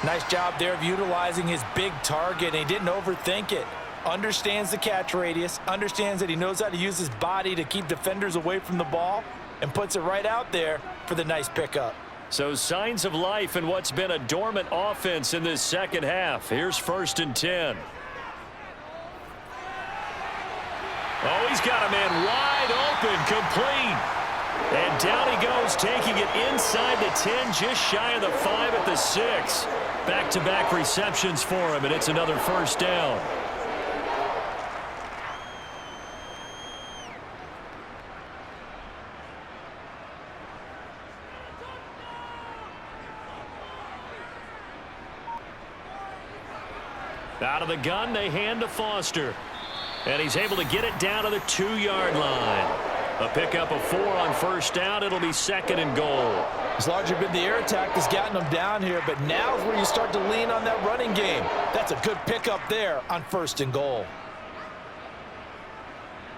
Nice job there of utilizing his big target, and he didn't overthink it. Understands the catch radius, understands that he knows how to use his body to keep defenders away from the ball, and puts it right out there for the nice pickup. So signs of life in what's been a dormant offense in this second half. Here's 1st and 10. Oh, he's got a man wide open, complete. And down he goes, taking it inside the 10, just shy of the 5 at the 6. Back-to-back receptions for him, and it's another 1st down. Out of the gun, they hand to Foster. And he's able to get it down to the 2-yard line. A pickup of 4 on first down. It'll be 2nd and goal. It's largely been the air attack that's gotten them down here, but now's where you start to lean on that running game. That's a good pickup there on 1st and goal.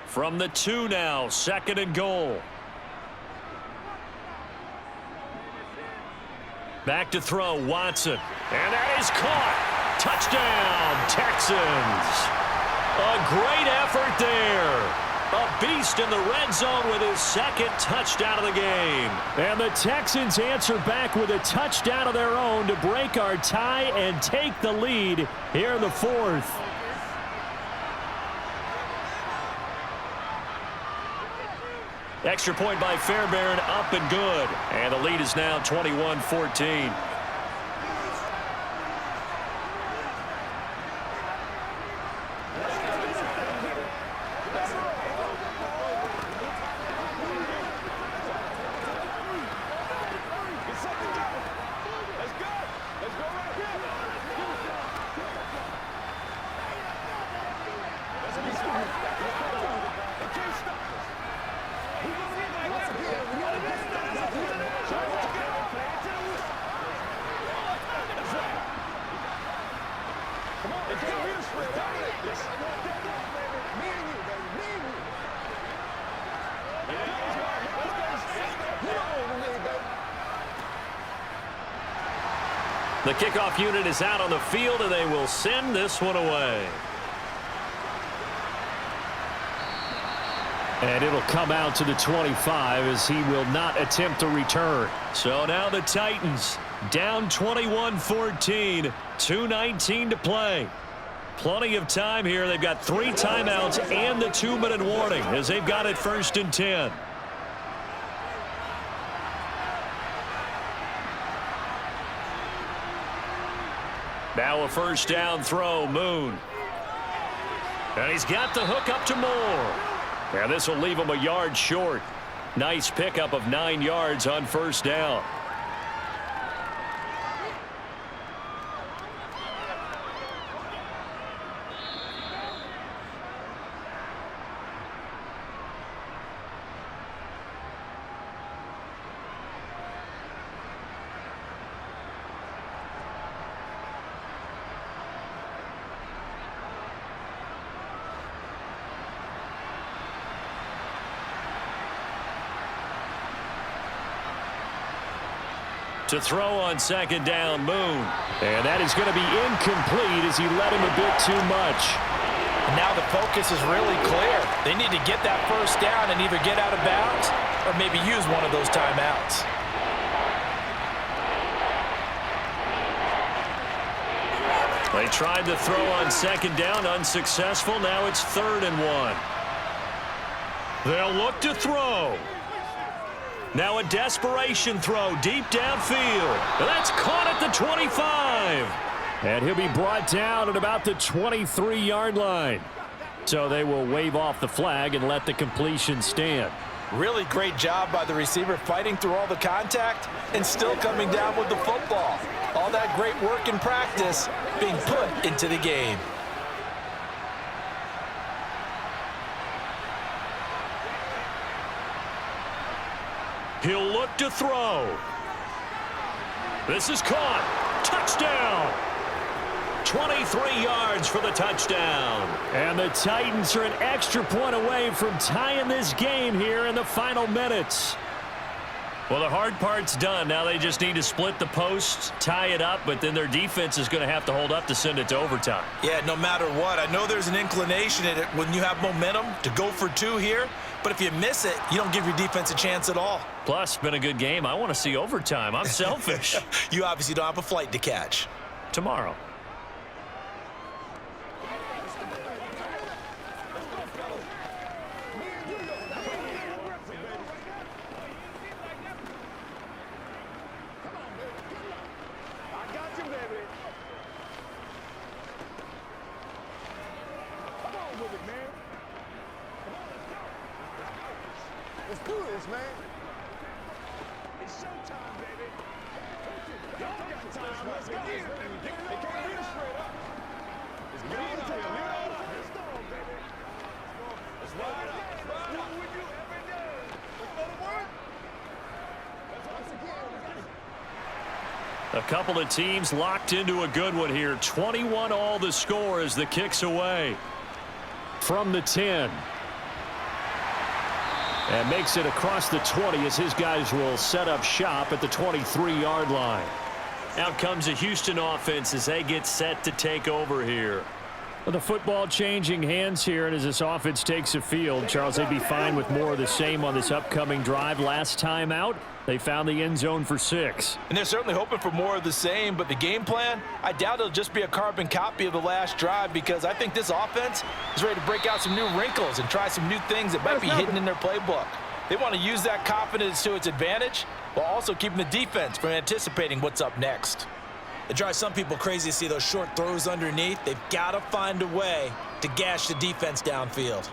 From the 2 now, 2nd and goal. Back to throw, Watson. And that is caught. Touchdown, Texans. A great effort there. A beast in the red zone with his 2nd touchdown of the game. And the Texans answer back with a touchdown of their own to break our tie and take the lead here in the 4th. Extra point by Fairbairn, up and good. And the lead is now 21-14. The kickoff unit is out on the field, and they will send this one away. And it'll come out to the 25 as he will not attempt to return. So now the Titans down 21-14, 2:19 to play. Plenty of time here. They've got 3 timeouts and the 2-minute warning as they've got it 1st and 10. Now a first down throw, Moon. And he's got the hook up to Moore. And this will leave him a yard short. Nice pickup of 9 yards on first down. To throw on 2nd down, Moon. And that is going to be incomplete as he led him a bit too much. And now the focus is really clear. They need to get that first down and either get out of bounds or maybe use one of those timeouts. They tried to throw on 2nd down, unsuccessful. Now it's 3rd and 1. They'll look to throw. Now a desperation throw deep downfield. That's caught at the 25. And he'll be brought down at about the 23-yard line. So they will wave off the flag and let the completion stand. Really great job by the receiver fighting through all the contact and still coming down with the football. All that great work in practice being put into the game. He'll look to throw. This is caught. Touchdown. 23 yards for the touchdown. And the Titans are an extra point away from tying this game here in the final minutes. Well, the hard part's done. Now they just need to split the posts, tie it up, but then their defense is going to have to hold up to send it to overtime. Yeah, no matter what. I know there's an inclination in it when you have momentum to go for 2 here, but if you miss it, you don't give your defense a chance at all. Plus, been a good game. I want to see overtime. I'm selfish. You obviously don't have a flight to catch. Tomorrow. Let's do this, man. It's showtime, baby. Y'all got time. Let's go. They can't beat us straight up. A couple of teams locked into a good one here. 21 all the score as the kick's away. From the 10. And makes it across the 20 as his guys will set up shop at the 23-yard line. Out comes a Houston offense as they get set to take over here. Well, the football changing hands here, and as this offense takes the field, Charles, they'd be fine with more of the same on this upcoming drive. Last time out, they found the end zone for 6. And they're certainly hoping for more of the same, but the game plan, I doubt it'll just be a carbon copy of the last drive, because I think this offense is ready to break out some new wrinkles and try some new things that might be hidden in their playbook. They want to use that confidence to its advantage while also keeping the defense from anticipating what's up next. It drives some people crazy to see those short throws underneath. They've got to find a way to gash the defense downfield.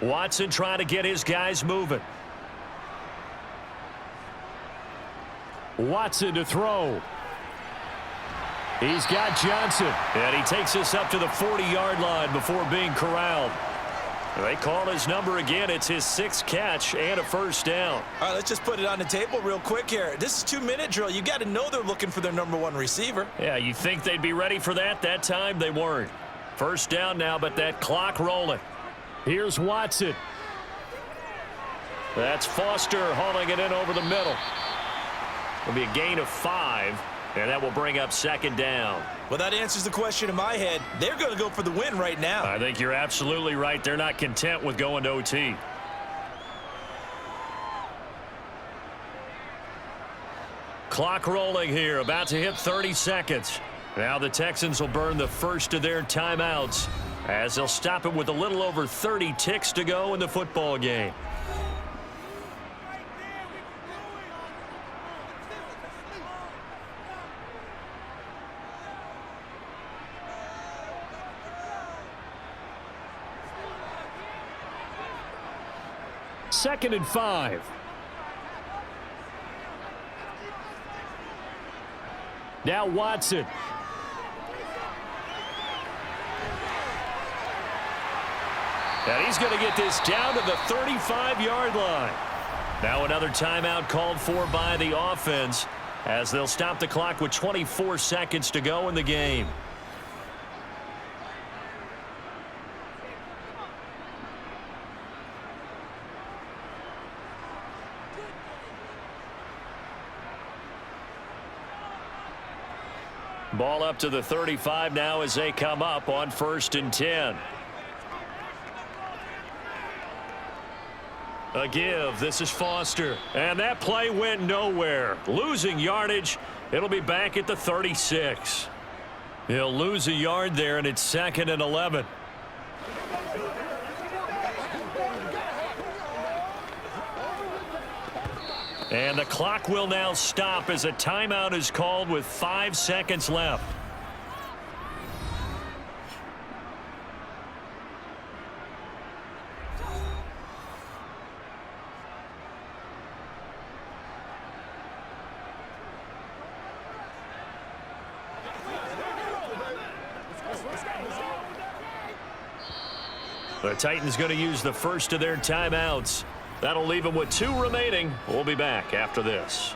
Watson trying to get his guys moving. Watson to throw. He's got Johnson, and he takes us up to the 40-yard line before being corralled. They call his number again. It's his 6th catch and a first down. All right, let's just put it on the table real quick here. This is 2-minute drill. You got to know they're looking for their #1 receiver. Yeah, you think they'd be ready for that? That time they weren't. First down now, but that clock rolling. Here's Watson. That's Foster hauling it in over the middle. It'll be a gain of 5, and that will bring up 2nd down. Well, that answers the question in my head. They're going to go for the win right now. I think you're absolutely right. They're not content with going to OT. Clock rolling here, about to hit 30 seconds. Now the Texans will burn the first of their timeouts as they'll stop it with a little over 30 ticks to go in the football game. Second and 5. Now Watson. And he's going to get this down to the 35-yard line. Now another timeout called for by the offense as they'll stop the clock with 24 seconds to go in the game. Ball up to the 35 now as they come up on 1st and 10. A give. This is Foster. And that play went nowhere. Losing yardage. It'll be back at the 36. He'll lose a yard there, and it's 2nd and 11. And the clock will now stop as a timeout is called with 5 seconds left. The Titans going to use the first of their timeouts. That'll leave them with 2 remaining. We'll be back after this.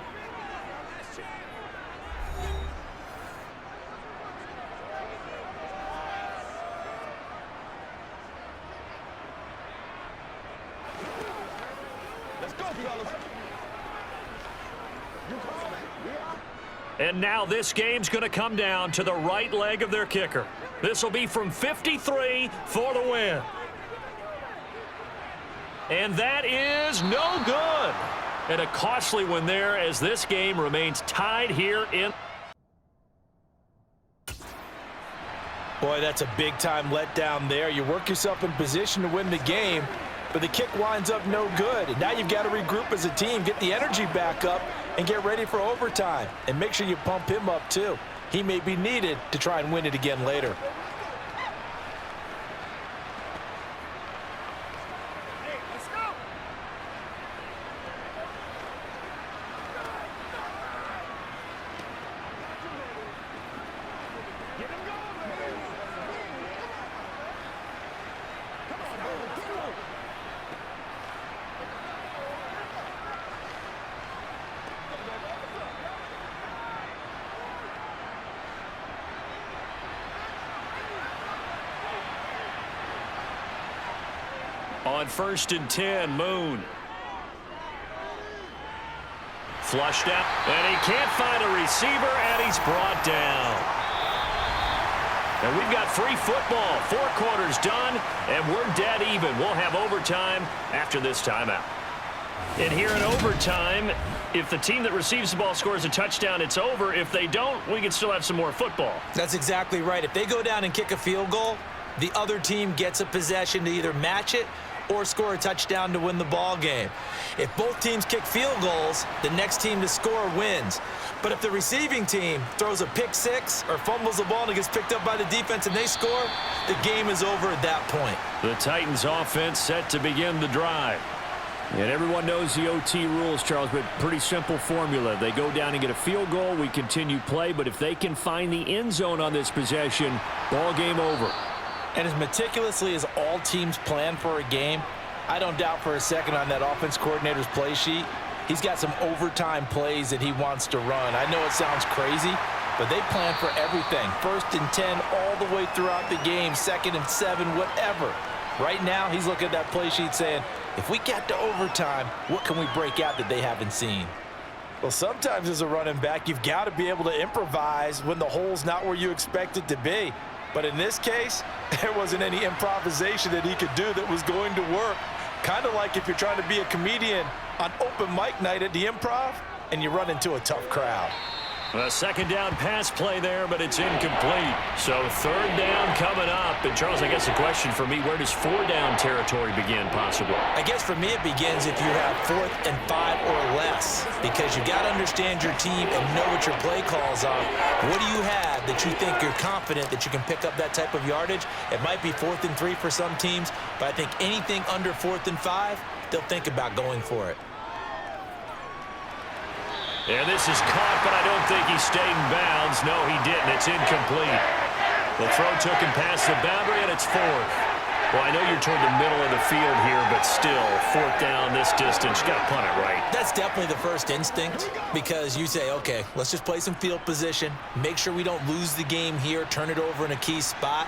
Let's go, fellas. And now this game's going to come down to the right leg of their kicker. This will be from 53 for the win. And that is no good. And a costly one there as this game remains tied here in. Boy, that's a big-time letdown there. You work yourself in position to win the game, but the kick winds up no good. And now you've got to regroup as a team, get the energy back up, and get ready for overtime. And make sure you pump him up, too. He may be needed to try and win it again later. on 1st and 10. Moon. Flushed out, and he can't find a receiver, and he's brought down. And we've got free football. 4 quarters done, and we're dead even. We'll have overtime after this timeout. And here in overtime, if the team that receives the ball scores a touchdown, it's over. If they don't, we can still have some more football. That's exactly right. If they go down and kick a field goal, the other team gets a possession to either match it or score a touchdown to win the ball game. If both teams kick field goals, the next team to score wins. But if the receiving team throws a pick six or fumbles the ball and it gets picked up by the defense and they score, the game is over at that point. The Titans offense set to begin the drive. And everyone knows the OT rules, Charles, but pretty simple formula. They go down and get a field goal, we continue play, but if they can find the end zone on this possession, ball game over. And as meticulously as all teams plan for a game, I don't doubt for a second on that offense coordinator's play sheet, he's got some overtime plays that he wants to run. I know it sounds crazy, but they plan for everything. 1st and 10 all the way throughout the game, 2nd and 7, whatever. Right now, he's looking at that play sheet saying, if we get to overtime, what can we break out that they haven't seen? Well, sometimes as a running back, you've got to be able to improvise when the hole's not where you expect it to be. But in this case, there wasn't any improvisation that he could do that was going to work. Kind of like if you're trying to be a comedian on open mic night at the Improv and you run into a tough crowd. A 2nd down pass play there, but it's incomplete. So 3rd down coming up. And Charles, I guess the question for me, where does 4 down territory begin possibly? I guess for me it begins if you have 4th and 5 or less, because you got to understand your team and know what your play calls are. What do you have that you think you're confident that you can pick up that type of yardage? It might be 4th and 3 for some teams, but I think anything under 4th and 5, they'll think about going for it. And this is caught, but I don't think he stayed in bounds. No, he didn't. It's incomplete. The throw took him past the boundary, and it's 4th. Well, I know you're toward the middle of the field here, but still, 4th down this distance. You got to punt it right. That's definitely the first instinct, because you say, okay, let's just play some field position, make sure we don't lose the game here, turn it over in a key spot.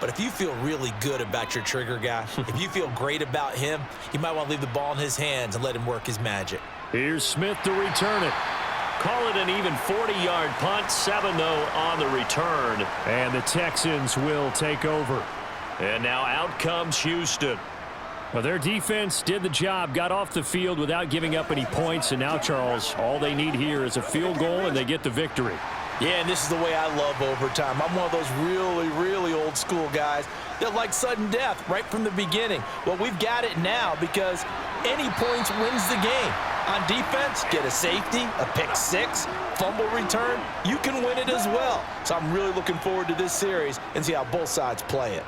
But if you feel really good about your trigger guy, if you feel great about him, you might want to leave the ball in his hands and let him work his magic. Here's Smith to return it. Call it an even 40-yard punt. 7, though, on the return. And the Texans will take over. And now out comes Houston. Well, their defense did the job, got off the field without giving up any points. And now, Charles, all they need here is a field goal, and they get the victory. Yeah, and this is the way I love overtime. I'm one of those really, really old school guys that like sudden death right from the beginning. Well, we've got it now because any points wins the game. On defense, get a safety, a pick six, fumble return, you can win it as well. So I'm really looking forward to this series and see how both sides play it.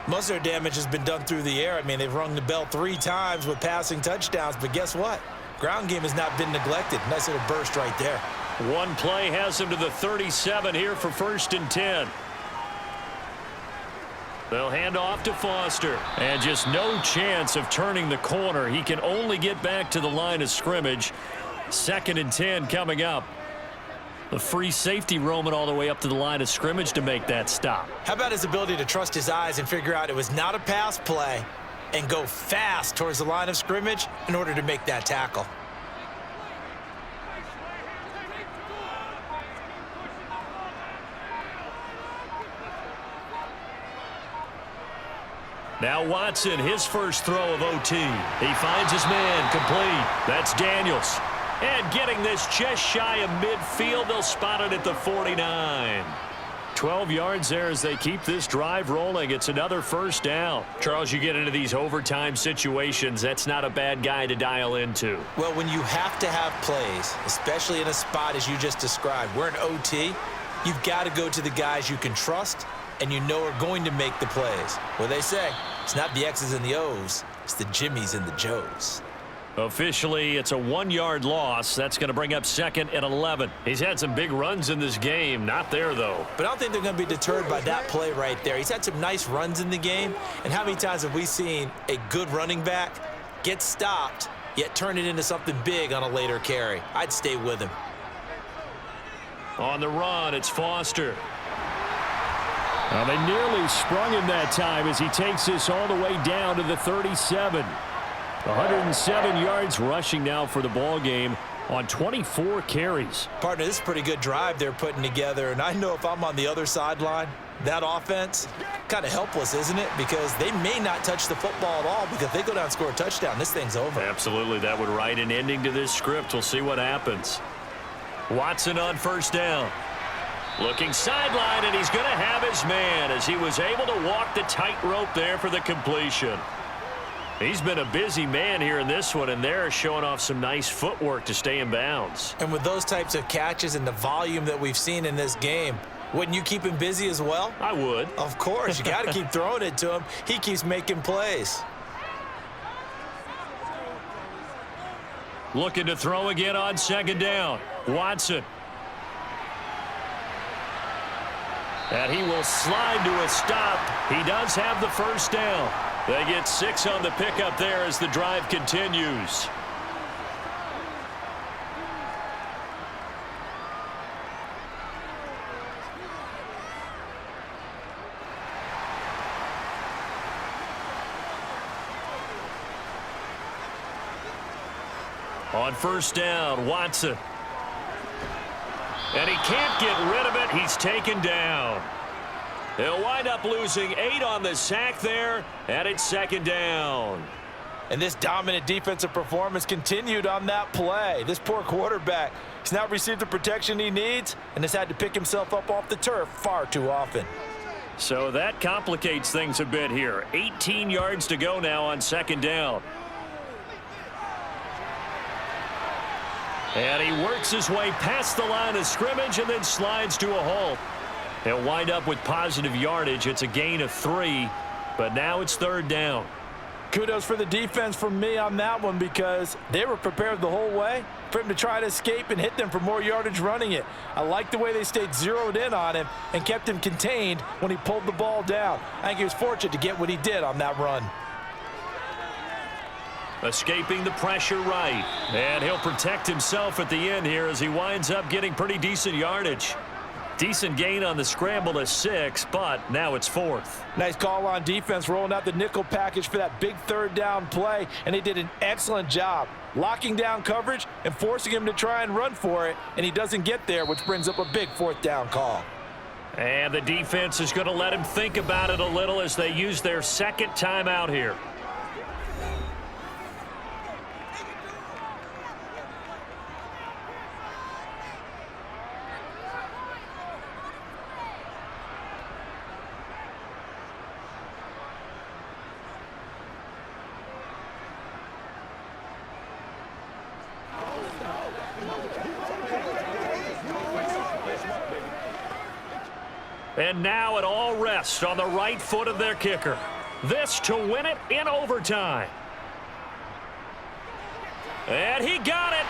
Most of their damage has been done through the air. I mean, they've rung the bell 3 times with passing touchdowns, but guess what? Ground game has not been neglected. Nice little burst right there. One play has him to the 37 here for 1st and 10. They'll hand off to Foster. And just no chance of turning the corner. He can only get back to the line of scrimmage. 2nd and 10 coming up. The free safety roaming all the way up to the line of scrimmage to make that stop. How about his ability to trust his eyes and figure out it was not a pass play and go fast towards the line of scrimmage in order to make that tackle? Now Watson, his first throw of OT. He finds his man, complete. That's Daniels. And getting this just shy of midfield, they'll spot it at the 49. 12 yards there as they keep this drive rolling. It's another 1st down. Charles, you get into these overtime situations, that's not a bad guy to dial into. Well, when you have to have plays, especially in a spot as you just described, we're in OT, you've got to go to the guys you can trust and you know are going to make the plays. Well, they say it's not the X's and the O's, it's the Jimmies and the Joes. Officially, it's a 1-yard loss. That's going to bring up 2nd and 11. He's had some big runs in this game. Not there, though. But I don't think they're going to be deterred by that play right there. He's had some nice runs in the game. And how many times have we seen a good running back get stopped, yet turn it into something big on a later carry? I'd stay with him. On the run, it's Foster. Well, they nearly sprung him that time as he takes this all the way down to the 37. 107 yards rushing now for the ball game on 24 carries. Partner, this is a pretty good drive they're putting together, and I know if I'm on the other sideline, that offense, kind of helpless, isn't it? Because they may not touch the football at all, because if they go down and score a touchdown, this thing's over. Absolutely, that would write an ending to this script. We'll see what happens. Watson on first down. Looking sideline, and he's going to have his man as he was able to walk the tightrope there for the completion. He's been a busy man here in this one, and they're showing off some nice footwork to stay in bounds. And with those types of catches and the volume that we've seen in this game, wouldn't you keep him busy as well? I would. Of course. You got to keep throwing it to him. He keeps making plays. Looking to throw again on second down. Watson. And he will slide to a stop. He does have the first down. They get 6 on the pickup there as the drive continues. On first down, Watson. And he can't get rid of it. He's taken down. He'll wind up losing 8 on the sack there, and it's second down. And this dominant defensive performance continued on that play. This poor quarterback has not received the protection he needs and has had to pick himself up off the turf far too often. So that complicates things a bit here. 18 yards to go now on second down. And he works his way past the line of scrimmage and then slides to a halt. He'll wind up with positive yardage. It's a gain of 3, but now it's third down. Kudos for the defense from me on that one, because they were prepared the whole way for him to try to escape and hit them for more yardage running it. I like the way they stayed zeroed in on him and kept him contained when he pulled the ball down. I think he was fortunate to get what he did on that run. Escaping the pressure right. And he'll protect himself at the end here as he winds up getting pretty decent yardage. Decent gain on the scramble to 6, but now it's 4th. Nice call on defense, rolling out the nickel package for that big third down play, and they did an excellent job locking down coverage and forcing him to try and run for it, and he doesn't get there, which brings up a big 4th down call. And the defense is going to let him think about it a little as they use their second timeout here. And now it all rests on the right foot of their kicker. This to win it in overtime. And he got it.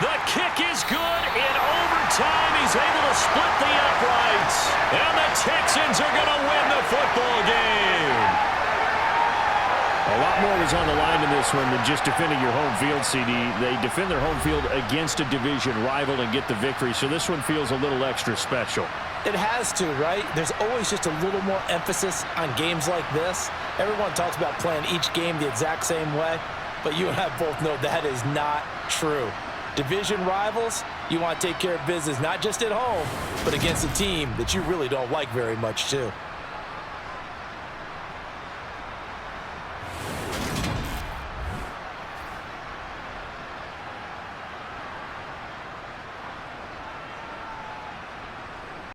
The kick is good in overtime. He's able to split the uprights. And the Texans are going to win the football game. A lot more was on the line in this one than just defending your home field, CD. They defend their home field against a division rival and get the victory, so this one feels a little extra special. It has to, right? There's always just a little more emphasis on games like this. Everyone talks about playing each game the exact same way, but you and I both know that is not true. Division rivals, you want to take care of business not just at home, but against a team that you really don't like very much too.